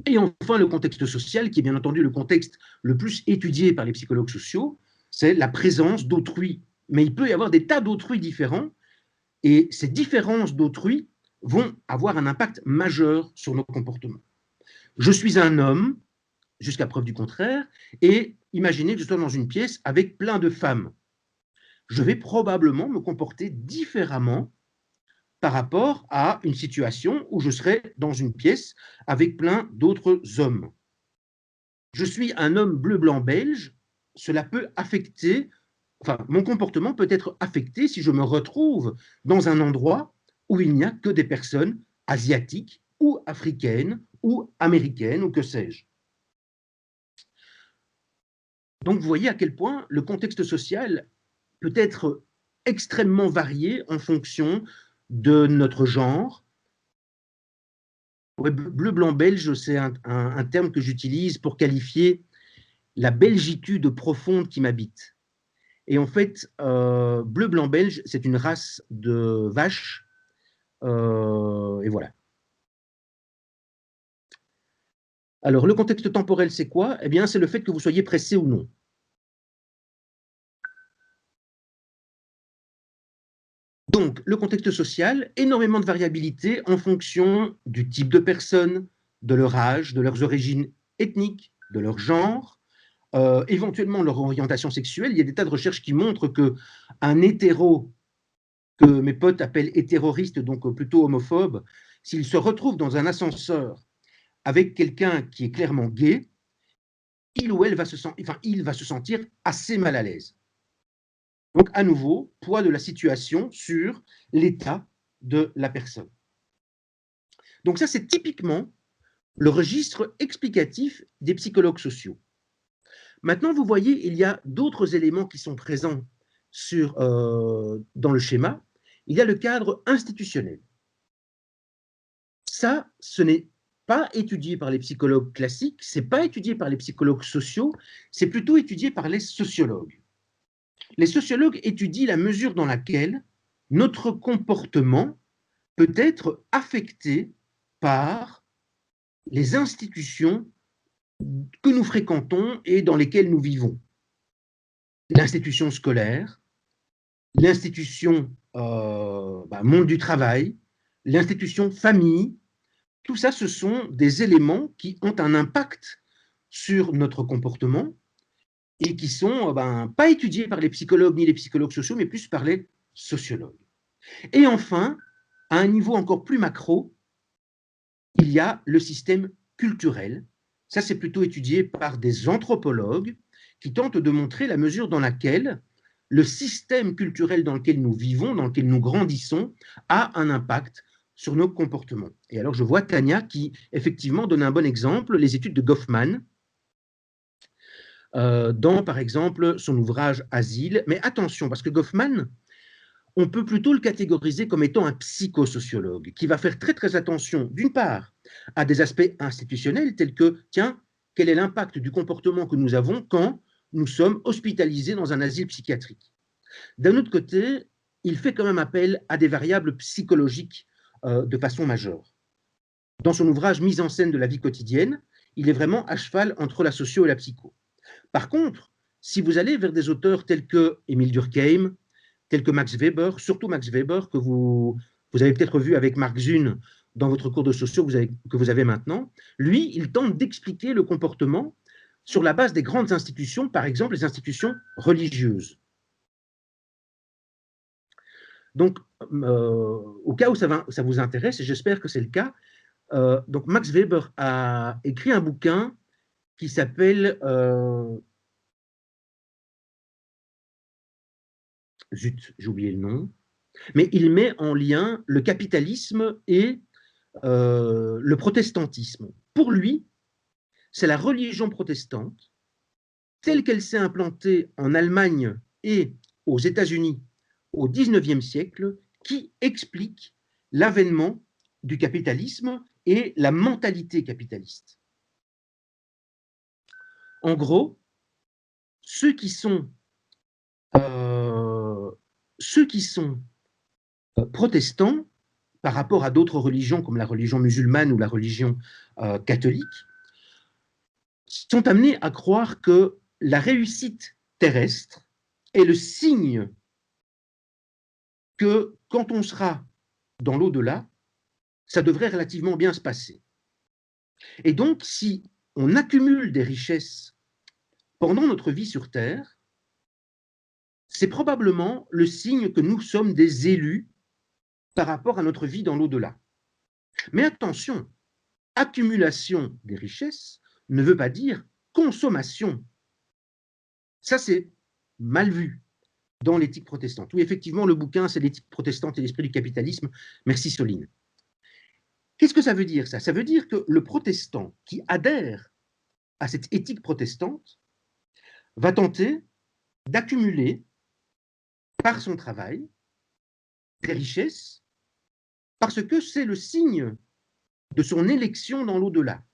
Et enfin, le contexte social, qui est bien entendu le contexte le plus étudié par les psychologues sociaux, c'est la présence d'autrui. Mais il peut y avoir des tas d'autrui différents, et ces différences d'autrui vont avoir un impact majeur sur nos comportements. Je suis un homme, jusqu'à preuve du contraire, et imaginez que je sois dans une pièce avec plein de femmes. Je vais probablement me comporter différemment par rapport à une situation où je serais dans une pièce avec plein d'autres hommes. Je suis un homme bleu-blanc belge, cela peut affecter, enfin, mon comportement peut être affecté si je me retrouve dans un endroit où il n'y a que des personnes asiatiques ou africaines ou américaines ou que sais-je. Donc, vous voyez à quel point le contexte social peut être extrêmement varié en fonction de notre genre. Ouais, bleu-blanc belge, c'est un terme que j'utilise pour qualifier la belgitude profonde qui m'habite. Et en fait, bleu-blanc belge, c'est une race de vaches. Et voilà. Alors, le contexte temporel, c'est quoi? Eh bien, c'est le fait que vous soyez pressé ou non. Donc, le contexte social, énormément de variabilité en fonction du type de personne, de leur âge, de leurs origines ethniques, de leur genre, éventuellement leur orientation sexuelle. Il y a des tas de recherches qui montrent qu'un hétéro, que mes potes appellent hétéroriste, donc plutôt homophobe, s'il se retrouve dans un ascenseur avec quelqu'un qui est clairement gay, il ou elle va il va se sentir assez mal à l'aise. Donc, à nouveau, poids de la situation sur l'état de la personne. Donc ça, c'est typiquement le registre explicatif des psychologues sociaux. Maintenant, vous voyez, il y a d'autres éléments qui sont présents dans le schéma. Il y a le cadre institutionnel. Ça, ce n'est pas étudié par les psychologues classiques, ce n'est pas étudié par les psychologues sociaux, c'est plutôt étudié par les sociologues. Les sociologues étudient la mesure dans laquelle notre comportement peut être affecté par les institutions que nous fréquentons et dans lesquelles nous vivons. L'institution scolaire, l'institution monde du travail, l'institution famille, tout ça, ce sont des éléments qui ont un impact sur notre comportement et qui sont pas étudiés par les psychologues ni les psychologues sociaux, mais plus par les sociologues. Et enfin, à un niveau encore plus macro, il y a le système culturel. Ça, c'est plutôt étudié par des anthropologues qui tentent de montrer la mesure dans laquelle le système culturel dans lequel nous vivons, dans lequel nous grandissons, a un impact sur nos comportements. Et alors, je vois Tania qui, effectivement, donne un bon exemple, les études de Goffman, dans, par exemple, son ouvrage « Asile ». Mais attention, parce que Goffman, on peut plutôt le catégoriser comme étant un psychosociologue, qui va faire très, très attention, d'une part, à des aspects institutionnels, tels que, tiens, quel est l'impact du comportement que nous avons quand nous sommes hospitalisés dans un asile psychiatrique. D'un autre côté, il fait quand même appel à des variables psychologiques de façon majeure. Dans son ouvrage « Mise en scène de la vie quotidienne », il est vraiment à cheval entre la socio et la psycho. Par contre, si vous allez vers des auteurs tels que Émile Durkheim, tels que Max Weber, surtout Max Weber, que vous avez peut-être vu avec Marc Zune dans votre cours de socio que vous avez maintenant, lui, il tente d'expliquer le comportement sur la base des grandes institutions, par exemple les institutions religieuses. Donc, au cas où ça vous intéresse, et j'espère que c'est le cas, donc Max Weber a écrit un bouquin qui s'appelle zut, j'ai oublié le nom, mais il met en lien le capitalisme et le protestantisme. Pour lui, c'est la religion protestante, telle qu'elle s'est implantée en Allemagne et aux États-Unis au XIXe siècle, qui explique l'avènement du capitalisme et la mentalité capitaliste. En gros, ceux qui sont protestants par rapport à d'autres religions comme la religion musulmane ou la religion catholique sont amenés à croire que la réussite terrestre est le signe que quand on sera dans l'au-delà, ça devrait relativement bien se passer. Et donc, si on accumule des richesses pendant notre vie sur Terre, c'est probablement le signe que nous sommes des élus par rapport à notre vie dans l'au-delà. Mais attention, accumulation des richesses ne veut pas dire consommation. Ça, c'est mal vu dans l'éthique protestante. Oui, effectivement, le bouquin, c'est l'éthique protestante et l'esprit du capitalisme. Merci, Soline. Qu'est-ce que ça veut dire, ça? Ça veut dire que le protestant qui adhère à cette éthique protestante va tenter d'accumuler par son travail des richesses parce que c'est le signe de son élection dans l'au-delà.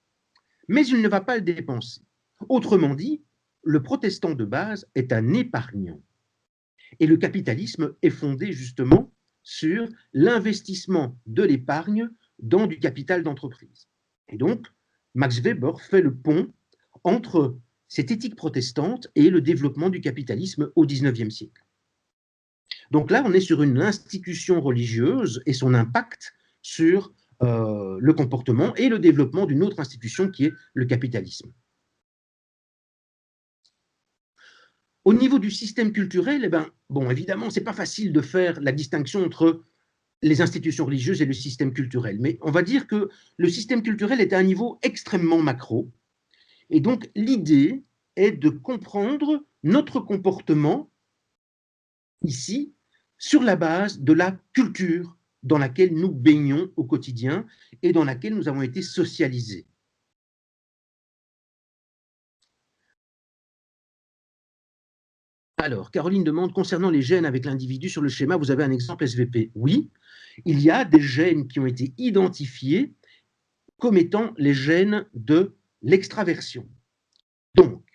Mais il ne va pas le dépenser. Autrement dit, le protestant de base est un épargnant. Et le capitalisme est fondé justement sur l'investissement de l'épargne dans du capital d'entreprise. Et donc, Max Weber fait le pont entre cette éthique protestante et le développement du capitalisme au XIXe siècle. Donc là, on est sur une institution religieuse et son impact sur le comportement et le développement d'une autre institution qui est le capitalisme. Au niveau du système culturel, eh ben, bon, évidemment, ce n'est pas facile de faire la distinction entre les institutions religieuses et le système culturel, mais on va dire que le système culturel est à un niveau extrêmement macro, et donc l'idée est de comprendre notre comportement ici sur la base de la culture dans laquelle nous baignons au quotidien et dans laquelle nous avons été socialisés. Alors, Caroline demande, concernant les gènes avec l'individu sur le schéma, vous avez un exemple SVP? Oui, il y a des gènes qui ont été identifiés comme étant les gènes de l'extraversion. Donc,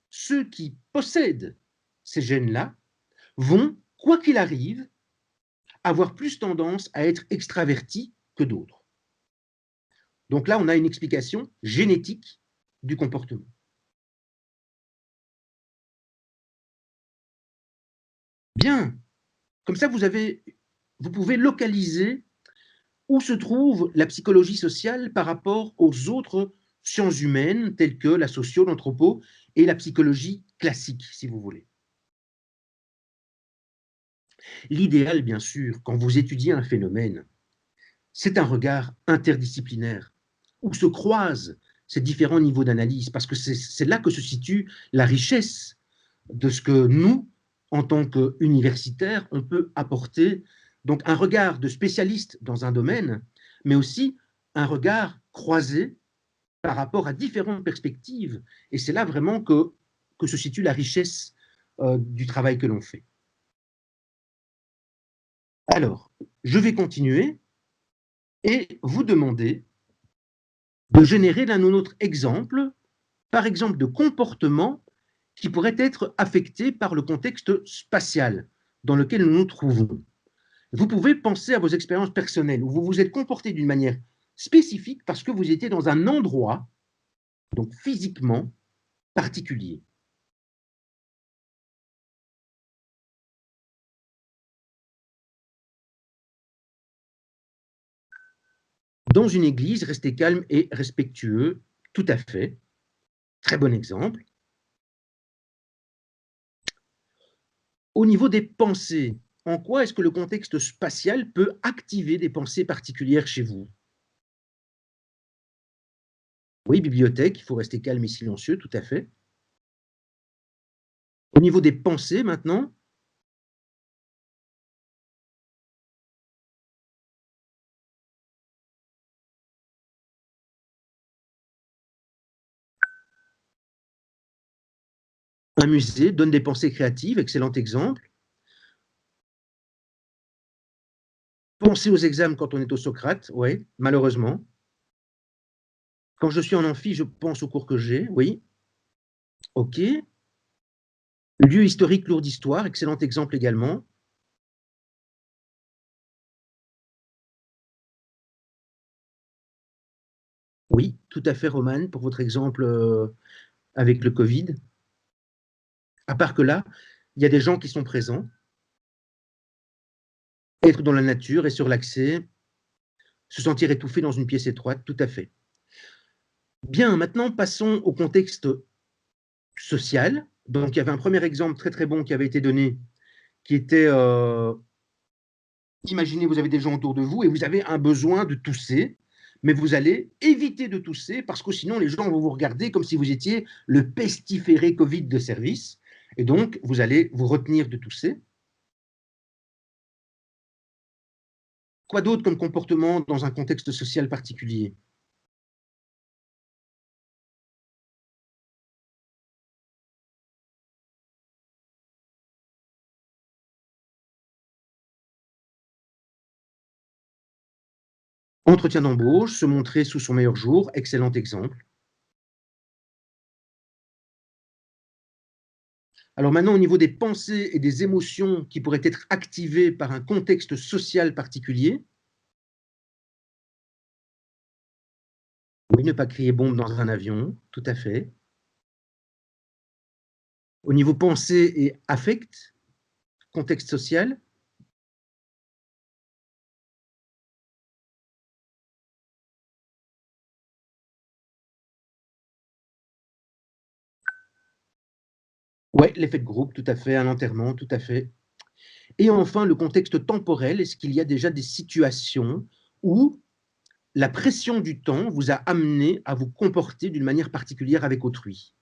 ceux qui possèdent ces gènes-là vont, quoi qu'il arrive, avoir plus tendance à être extravertis que d'autres. Donc là, on a une explication génétique du comportement. Bien, comme ça, vous pouvez localiser où se trouve la psychologie sociale par rapport aux autres sciences humaines, telles que la socio, l'anthropo et la psychologie classique, si vous voulez. L'idéal, bien sûr, quand vous étudiez un phénomène, c'est un regard interdisciplinaire, où se croisent ces différents niveaux d'analyse, parce que c'est là que se situe la richesse de ce que nous, en tant qu'universitaires, on peut apporter. Donc un regard de spécialiste dans un domaine, mais aussi un regard croisé par rapport à différentes perspectives. Et c'est là vraiment que se situe la richesse du travail que l'on fait. Alors, je vais continuer et vous demander de générer l'un ou l'autre exemple, par exemple de comportement qui pourrait être affecté par le contexte spatial dans lequel nous nous trouvons. Vous pouvez penser à vos expériences personnelles où vous vous êtes comporté d'une manière spécifique parce que vous étiez dans un endroit, donc physiquement, particulier. Dans une église, restez calme et respectueux, tout à fait. Très bon exemple. Au niveau des pensées, en quoi est-ce que le contexte spatial peut activer des pensées particulières chez vous? Oui, bibliothèque, il faut rester calme et silencieux, tout à fait. Au niveau des pensées, maintenant, un musée donne des pensées créatives, excellent exemple. Penser aux examens quand on est au Socrate, oui, malheureusement. Quand je suis en amphi, je pense aux cours que j'ai, oui. OK. Lieu historique lourd d'histoire, excellent exemple également. Oui, tout à fait, Romane, pour votre exemple avec le Covid. À part que là, il y a des gens qui sont présents. Être dans la nature et sur l'accès, se sentir étouffé dans une pièce étroite, tout à fait. Bien, maintenant, passons au contexte social. Donc, il y avait un premier exemple très, très bon qui avait été donné, qui était, imaginez, vous avez des gens autour de vous et vous avez un besoin de tousser, mais vous allez éviter de tousser parce que sinon, les gens vont vous regarder comme si vous étiez le pestiféré Covid de service. Et donc, vous allez vous retenir de tousser. Quoi d'autre comme comportement dans un contexte social particulier? Entretien d'embauche, se montrer sous son meilleur jour, excellent exemple. Alors maintenant, au niveau des pensées et des émotions qui pourraient être activées par un contexte social particulier, Oui, ne pas crier bombe dans un avion, tout à fait. Au niveau pensée et affect, contexte social. Oui, l'effet de groupe, tout à fait, un enterrement, tout à fait. Et enfin, le contexte temporel, est-ce qu'il y a déjà des situations où la pression du temps vous a amené à vous comporter d'une manière particulière avec autrui?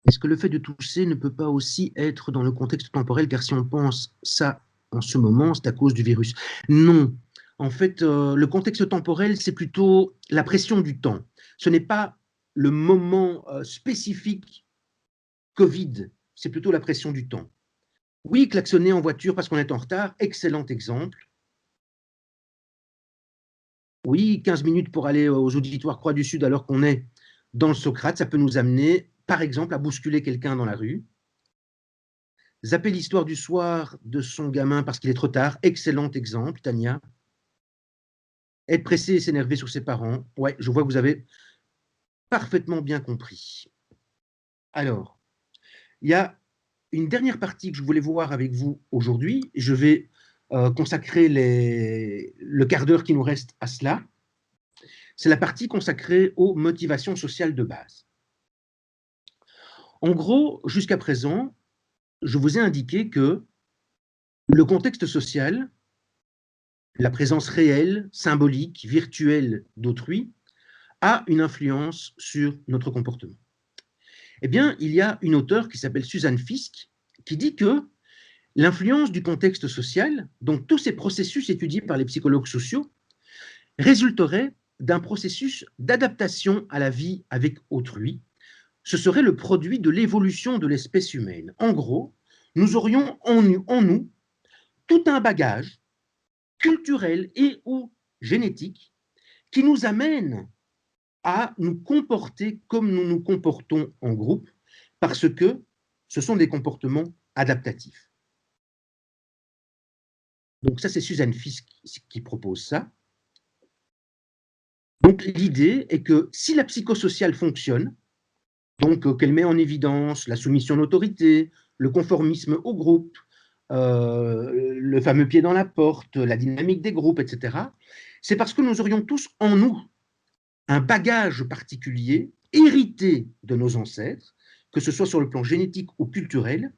Est-ce que le fait de tousser ne peut pas aussi être dans le contexte temporel? Car si on pense ça en ce moment, c'est à cause du virus. Non. En fait, le contexte temporel, c'est plutôt la pression du temps. Ce n'est pas le moment spécifique Covid, c'est plutôt la pression du temps. Oui, klaxonner en voiture parce qu'on est en retard, excellent exemple. Oui, 15 minutes pour aller aux auditoires Croix du Sud alors qu'on est dans le Socrate, ça peut nous amener, par exemple, à bousculer quelqu'un dans la rue. Zapper l'histoire du soir de son gamin parce qu'il est trop tard, excellent exemple, Tania. Être pressé et s'énerver sur ses parents, ouais, je vois que vous avez parfaitement bien compris. Alors, il y a une dernière partie que je voulais voir avec vous aujourd'hui. Je vais consacrer le quart d'heure qui nous reste à cela. C'est la partie consacrée aux motivations sociales de base. En gros, jusqu'à présent, je vous ai indiqué que le contexte social, la présence réelle, symbolique, virtuelle d'autrui, a une influence sur notre comportement. Eh bien, il y a une auteure qui s'appelle Suzanne Fiske qui dit que l'influence du contexte social, donc tous ces processus étudiés par les psychologues sociaux, résulterait d'un processus d'adaptation à la vie avec autrui. Ce serait le produit de l'évolution de l'espèce humaine. En gros, nous aurions en nous tout un bagage culturel et ou génétique qui nous amène à nous comporter comme nous nous comportons en groupe, parce que ce sont des comportements adaptatifs. Donc ça, c'est Suzanne Fiske qui propose ça. Donc l'idée est que si la psychosociale fonctionne, donc qu'elle met en évidence la soumission à l'autorité, le conformisme au groupe, le fameux pied dans la porte, la dynamique des groupes, etc., c'est parce que nous aurions tous en nous un bagage particulier hérité de nos ancêtres, que ce soit sur le plan génétique ou culturel,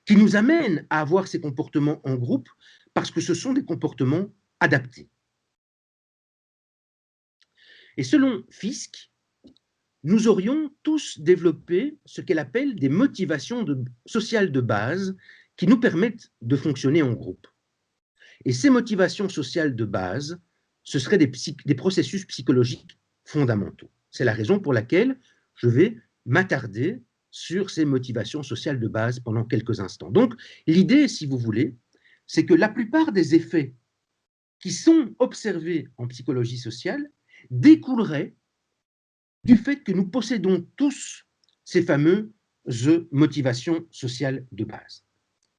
qui nous amène à avoir ces comportements en groupe parce que ce sont des comportements adaptés. Et selon Fiske, nous aurions tous développé ce qu'elle appelle des motivations sociales de base qui nous permettent de fonctionner en groupe. Et ces motivations sociales de base, ce seraient des processus psychologiques fondamentaux. C'est la raison pour laquelle je vais m'attarder sur ces motivations sociales de base pendant quelques instants. Donc, l'idée, si vous voulez, c'est que la plupart des effets qui sont observés en psychologie sociale découleraient du fait que nous possédons tous ces fameuses motivations sociales de base.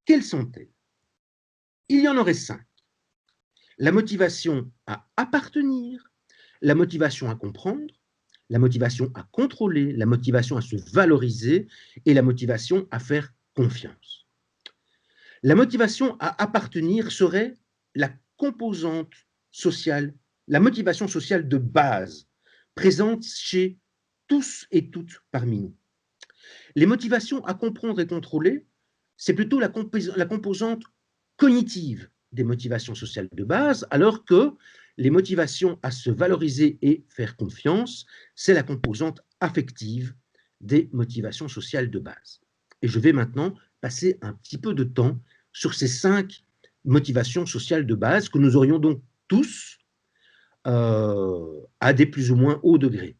Quelles sont-elles? Il y en aurait 5. La motivation à appartenir, la motivation à comprendre, la motivation à contrôler, la motivation à se valoriser et la motivation à faire confiance. La motivation à appartenir serait la composante sociale, la motivation sociale de base, présente chez tous et toutes parmi nous. Les motivations à comprendre et contrôler, c'est plutôt la composante cognitive des motivations sociales de base, alors que les motivations à se valoriser et faire confiance, c'est la composante affective des motivations sociales de base. Et je vais maintenant passer un petit peu de temps sur ces 5 motivations sociales de base que nous aurions donc tous à des plus ou moins hauts degrés.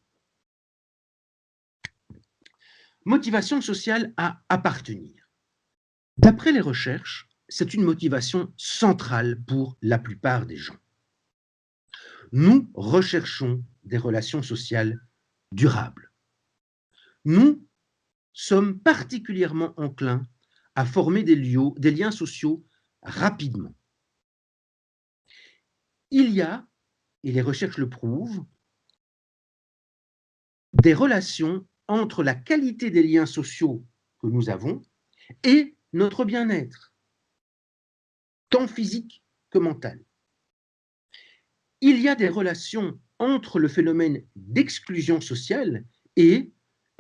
Motivation sociale à appartenir. D'après les recherches, c'est une motivation centrale pour la plupart des gens. Nous recherchons des relations sociales durables. Nous sommes particulièrement enclins à former des liens sociaux rapidement. Il y a, et les recherches le prouvent, des relations entre la qualité des liens sociaux que nous avons et notre bien-être, tant physique que mental. Il y a des relations entre le phénomène d'exclusion sociale et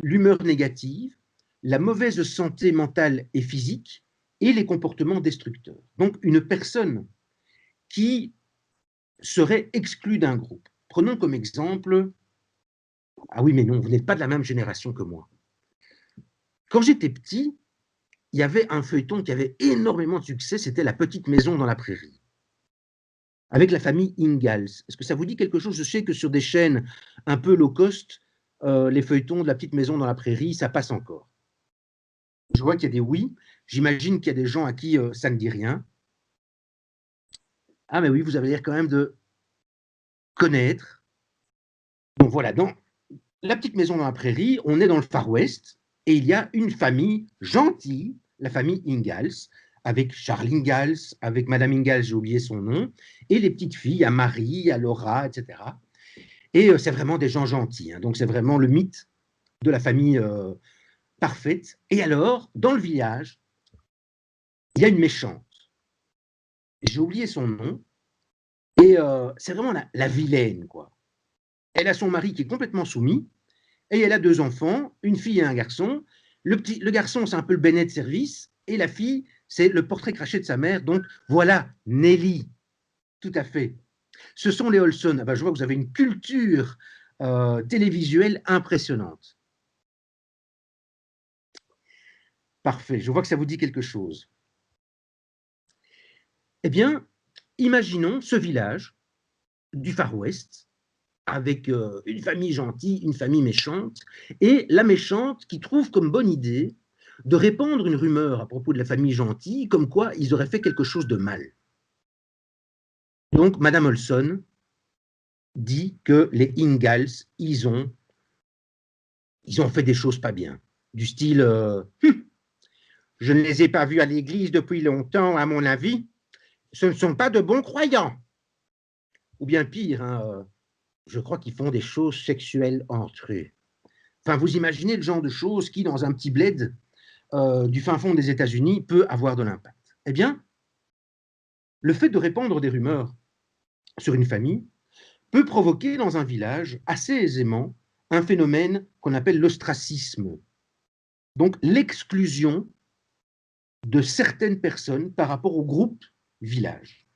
l'humeur négative, la mauvaise santé mentale et physique et les comportements destructeurs. Donc, une personne qui serait exclue d'un groupe. Prenons comme exemple, ah oui, mais non, vous n'êtes pas de la même génération que moi. Quand j'étais petit, il y avait un feuilleton qui avait énormément de succès, c'était La Petite Maison dans la Prairie, avec la famille Ingalls. Est-ce que ça vous dit quelque chose? Je sais que sur des chaînes un peu low cost, les feuilletons de La Petite Maison dans la Prairie, ça passe encore. Je vois qu'il y a des oui. J'imagine qu'il y a des gens à qui ça ne dit rien. Ah, mais oui, vous avez l'air quand même de connaître. Donc voilà, dans La Petite Maison dans la Prairie, on est dans le Far West et il y a une famille gentille, la famille Ingalls, avec Charles Ingalls, avec Madame Ingalls, j'ai oublié son nom, et les petites filles, à Marie, à Laura, etc. Et c'est vraiment des gens gentils, hein, donc c'est vraiment le mythe de la famille parfaite. Et alors, dans le village, il y a une méchante. J'ai oublié son nom, et c'est vraiment la vilaine, quoi. Elle a son mari qui est complètement soumis, et elle a 2 enfants, une fille et un garçon. Le garçon, c'est un peu le Bénet de service, et la fille, c'est le portrait craché de sa mère. Donc voilà, Nelly, tout à fait. Ce sont les Olson. Ah ben, je vois que vous avez une culture télévisuelle impressionnante. Parfait, je vois que ça vous dit quelque chose. Eh bien, imaginons ce village du Far West, avec une famille gentille, une famille méchante, et la méchante qui trouve comme bonne idée de répandre une rumeur à propos de la famille gentille, comme quoi ils auraient fait quelque chose de mal. Donc, Madame Olson dit que les Ingalls, ils ont fait des choses pas bien, du style je ne les ai pas vus à l'église depuis longtemps, à mon avis, ce ne sont pas de bons croyants. Ou bien pire, hein, je crois qu'ils font des choses sexuelles entre eux. Enfin, vous imaginez le genre de choses qui, dans un petit bled du fin fond des États-Unis, peut avoir de l'impact. Eh bien, le fait de répandre des rumeurs sur une famille peut provoquer dans un village assez aisément un phénomène qu'on appelle l'ostracisme. Donc, l'exclusion de certaines personnes par rapport au groupe village.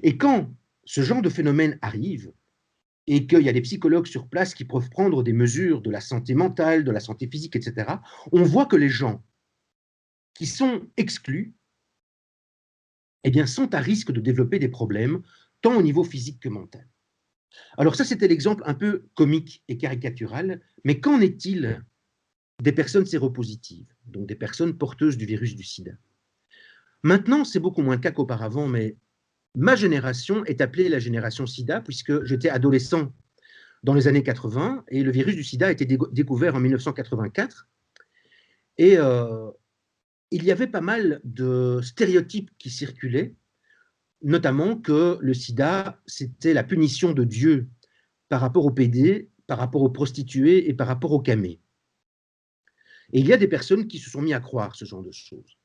Et quand ce genre de phénomène arrive, et qu'il y a des psychologues sur place qui peuvent prendre des mesures de la santé mentale, de la santé physique, etc., on voit que les gens qui sont exclus eh bien, sont à risque de développer des problèmes, tant au niveau physique que mental. Alors ça, c'était l'exemple un peu comique et caricatural, mais qu'en est-il des personnes séropositives, donc des personnes porteuses du virus du sida? Maintenant, c'est beaucoup moins le cas qu'auparavant, mais ma génération est appelée la génération sida, puisque j'étais adolescent dans les années 80, et le virus du sida a été découvert en 1984, et il y avait pas mal de stéréotypes qui circulaient, notamment que le sida, c'était la punition de Dieu par rapport aux PD, par rapport aux prostituées et par rapport aux camés. Et il y a des personnes qui se sont mis à croire ce genre de choses.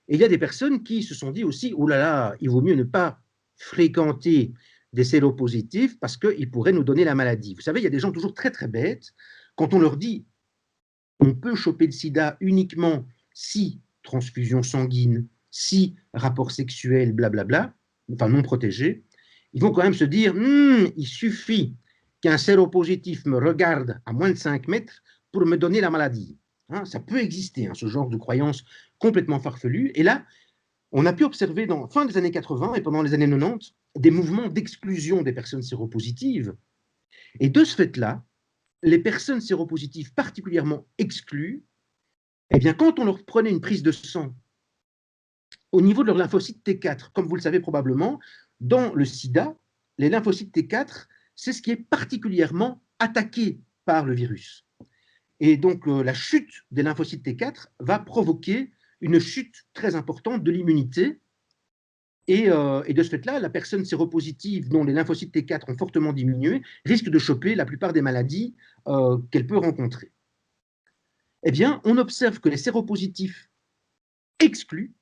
Et il y a des personnes qui se sont dit aussi, oh là là, il vaut mieux ne pas fréquenter des séropositifs parce qu'ils pourraient nous donner la maladie. Vous savez, il y a des gens toujours très très bêtes, quand on leur dit on peut choper le sida uniquement si transfusion sanguine, si rapport sexuel, blablabla, enfin non protégé, ils vont quand même se dire il suffit qu'un séropositif me regarde à moins de 5 mètres pour me donner la maladie. Hein, ça peut exister, hein, ce genre de croyance complètement farfelue. Et là, on a pu observer dans fin des années 80 et pendant les années 90 des mouvements d'exclusion des personnes séropositives. Et de ce fait-là, les personnes séropositives particulièrement exclues, eh bien, quand on leur prenait une prise de sang au niveau de leur lymphocyte T4, comme vous le savez probablement, dans le sida, les lymphocytes T4, c'est ce qui est particulièrement attaqué par le virus. Et donc, la chute des lymphocytes T4 va provoquer une chute très importante de l'immunité. Et de ce fait-là, la personne séropositive dont les lymphocytes T4 ont fortement diminué risque de choper la plupart des maladies qu'elle peut rencontrer. Eh bien, on observe que les séropositifs exclus,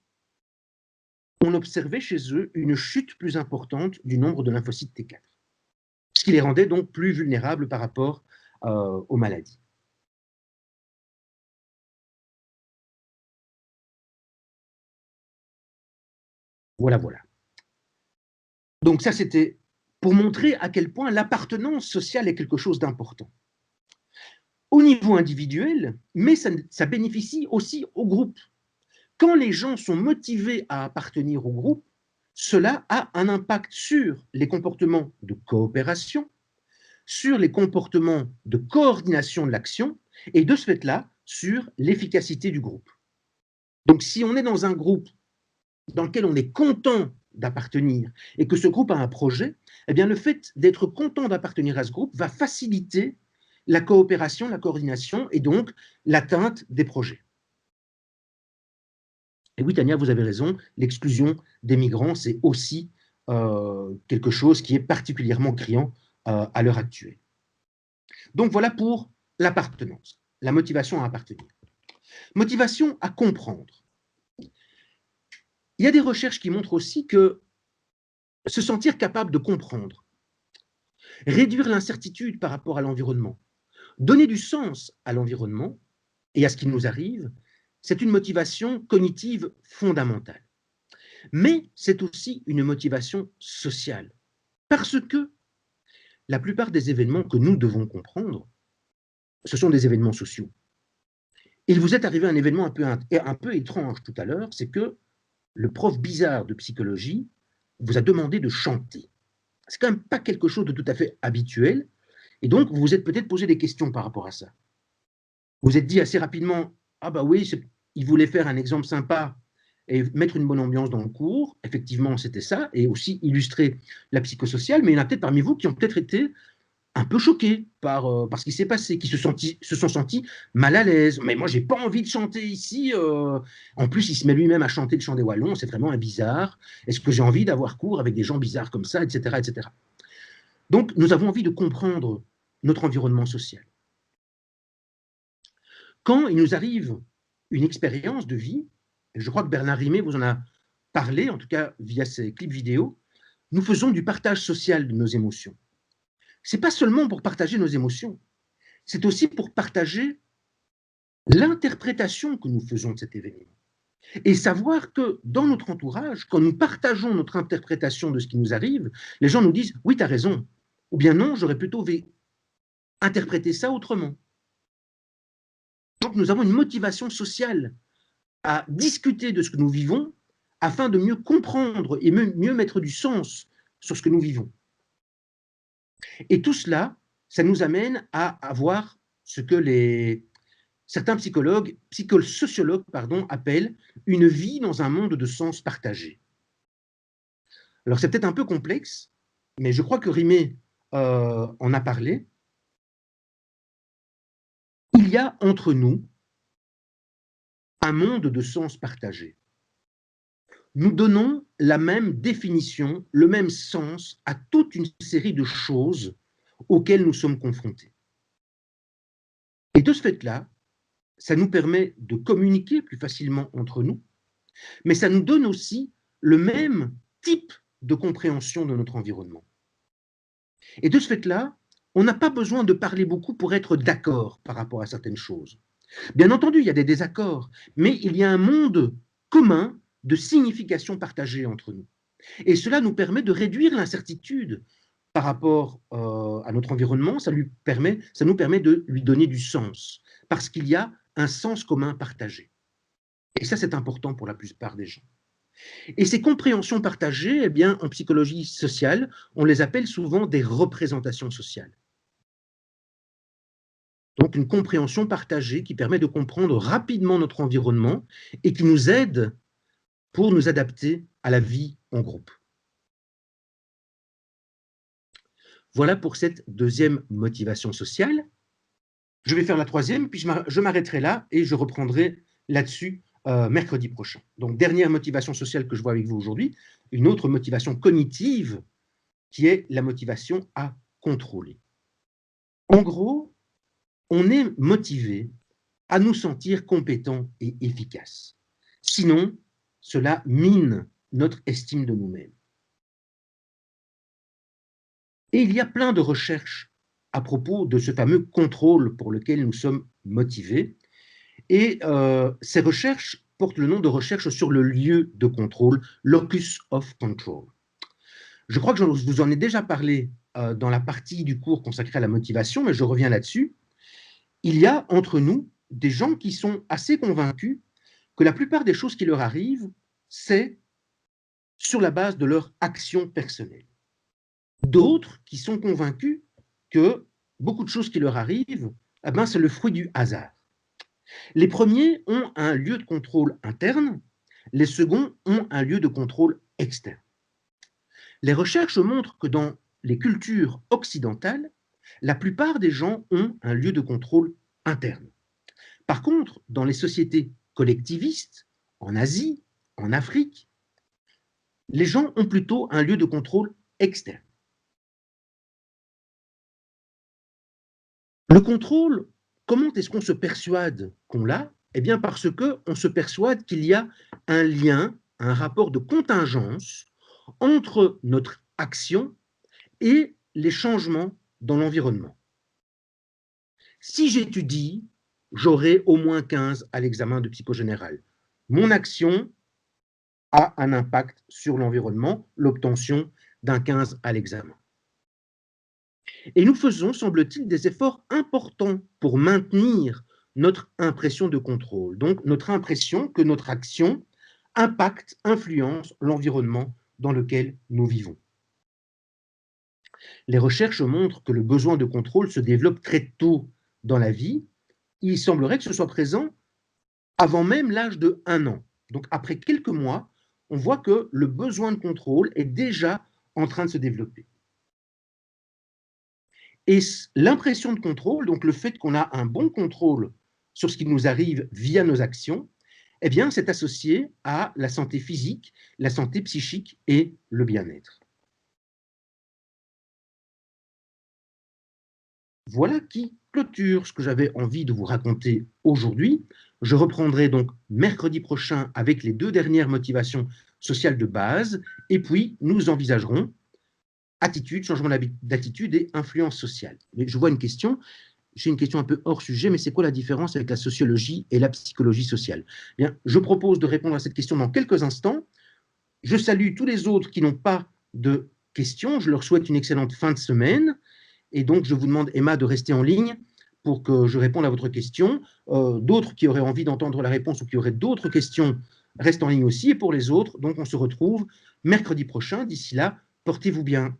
on observait chez eux une chute plus importante du nombre de lymphocytes T4, ce qui les rendait donc plus vulnérables par rapport aux maladies. Voilà, voilà. Donc ça, c'était pour montrer à quel point l'appartenance sociale est quelque chose d'important. Au niveau individuel, mais ça bénéficie aussi au groupe. Quand les gens sont motivés à appartenir au groupe, cela a un impact sur les comportements de coopération, sur les comportements de coordination de l'action, et de ce fait-là, sur l'efficacité du groupe. Donc si on est dans un groupe dans lequel on est content d'appartenir et que ce groupe a un projet, eh bien le fait d'être content d'appartenir à ce groupe va faciliter la coopération, la coordination et donc l'atteinte des projets. Et oui, Tania, vous avez raison, l'exclusion des migrants, c'est aussi quelque chose qui est particulièrement criant à l'heure actuelle. Donc voilà pour l'appartenance, la motivation à appartenir. Motivation à comprendre. Il y a des recherches qui montrent aussi que se sentir capable de comprendre, réduire l'incertitude par rapport à l'environnement, donner du sens à l'environnement et à ce qui nous arrive, c'est une motivation cognitive fondamentale. Mais c'est aussi une motivation sociale, parce que la plupart des événements que nous devons comprendre, ce sont des événements sociaux. Il vous est arrivé un événement un peu étrange tout à l'heure, c'est que le prof bizarre de psychologie vous a demandé de chanter. C'est quand même pas quelque chose de tout à fait habituel, et donc vous vous êtes peut-être posé des questions par rapport à ça. Vous vous êtes dit assez rapidement, ah bah oui, il voulait faire un exemple sympa et mettre une bonne ambiance dans le cours. Effectivement, c'était ça, et aussi illustrer la psychosociale, mais il y en a peut-être parmi vous qui ont peut-être été un peu choqués par ce qui s'est passé, qui se sont sentis mal à l'aise. Mais moi, j'ai pas envie de chanter ici. En plus, il se met lui-même à chanter le chant des Wallons, c'est vraiment un bizarre. Est-ce que j'ai envie d'avoir cours avec des gens bizarres comme ça, etc., etc. Donc, nous avons envie de comprendre notre environnement social. Quand il nous arrive une expérience de vie, et je crois que Bernard Rimet vous en a parlé, en tout cas via ses clips vidéo, nous faisons du partage social de nos émotions. Ce n'est pas seulement pour partager nos émotions, c'est aussi pour partager l'interprétation que nous faisons de cet événement. Et savoir que dans notre entourage, quand nous partageons notre interprétation de ce qui nous arrive, les gens nous disent « oui, tu as raison » ou bien « non, j'aurais plutôt interprété ça autrement ». Donc nous avons une motivation sociale à discuter de ce que nous vivons afin de mieux comprendre et mieux mettre du sens sur ce que nous vivons. Et tout cela, ça nous amène à avoir ce que certains sociologues appellent une vie dans un monde de sens partagé. Alors c'est peut-être un peu complexe, mais je crois que Rimet en a parlé. Il y a entre nous un monde de sens partagé. Nous donnons la même définition, le même sens à toute une série de choses auxquelles nous sommes confrontés. Et de ce fait-là, ça nous permet de communiquer plus facilement entre nous, mais ça nous donne aussi le même type de compréhension de notre environnement. Et de ce fait-là, on n'a pas besoin de parler beaucoup pour être d'accord par rapport à certaines choses. Bien entendu, il y a des désaccords, mais il y a un monde commun de signification partagée entre nous. Et cela nous permet de réduire l'incertitude par rapport à notre environnement, ça nous permet de lui donner du sens, parce qu'il y a un sens commun partagé. Et ça, c'est important pour la plupart des gens. Et ces compréhensions partagées, eh bien, en psychologie sociale, on les appelle souvent des représentations sociales. Donc une compréhension partagée qui permet de comprendre rapidement notre environnement et qui nous aide pour nous adapter à la vie en groupe. Voilà pour cette deuxième motivation sociale. Je vais faire la troisième, puis je m'arrêterai là et je reprendrai là-dessus mercredi prochain. Donc, dernière motivation sociale que je vois avec vous aujourd'hui, une autre motivation cognitive qui est la motivation à contrôler. En gros, on est motivé à nous sentir compétents et efficaces. Sinon, cela mine notre estime de nous-mêmes. Et il y a plein de recherches à propos de ce fameux contrôle pour lequel nous sommes motivés. Et ces recherches portent le nom de recherche sur le lieu de contrôle, locus of control. Je crois que je vous en ai déjà parlé dans la partie du cours consacrée à la motivation, mais je reviens là-dessus. Il y a entre nous des gens qui sont assez convaincus que la plupart des choses qui leur arrivent, c'est sur la base de leur action personnelle. D'autres qui sont convaincus que beaucoup de choses qui leur arrivent, eh ben, c'est le fruit du hasard. Les premiers ont un lieu de contrôle interne, les seconds ont un lieu de contrôle externe. Les recherches montrent que dans les cultures occidentales, la plupart des gens ont un lieu de contrôle interne. Par contre, dans les sociétés collectivistes, en Asie, en Afrique, les gens ont plutôt un lieu de contrôle externe. Le contrôle, comment est-ce qu'on se persuade qu'on l'a? Eh bien parce qu'on se persuade qu'il y a un lien, un rapport de contingence entre notre action et les changements dans l'environnement. Si j'étudie, j'aurai au moins 15 à l'examen de psycho général. Mon action a un impact sur l'environnement, l'obtention d'un 15 à l'examen. Et nous faisons, semble-t-il, des efforts importants pour maintenir notre impression de contrôle, donc notre impression que notre action impacte, influence l'environnement dans lequel nous vivons. Les recherches montrent que le besoin de contrôle se développe très tôt dans la vie. Il semblerait que ce soit présent avant même l'âge de 1 an. Donc après quelques mois, on voit que le besoin de contrôle est déjà en train de se développer. Et l'impression de contrôle, donc le fait qu'on a un bon contrôle sur ce qui nous arrive via nos actions, eh bien, c'est associé à la santé physique, la santé psychique et le bien-être. Voilà qui clôture ce que j'avais envie de vous raconter aujourd'hui. Je reprendrai donc mercredi prochain avec les 2 dernières motivations sociales de base, et puis nous envisagerons attitude, changement d'attitude et influence sociale. Mais je vois une question, j'ai une question un peu hors sujet, mais c'est quoi la différence avec la sociologie et la psychologie sociale? Bien, je propose de répondre à cette question dans quelques instants. Je salue tous les autres qui n'ont pas de questions, je leur souhaite une excellente fin de semaine, et donc je vous demande, Emma, de rester en ligne pour que je réponde à votre question. D'autres qui auraient envie d'entendre la réponse ou qui auraient d'autres questions restent en ligne aussi, et pour les autres, donc on se retrouve mercredi prochain. D'ici là, portez-vous bien.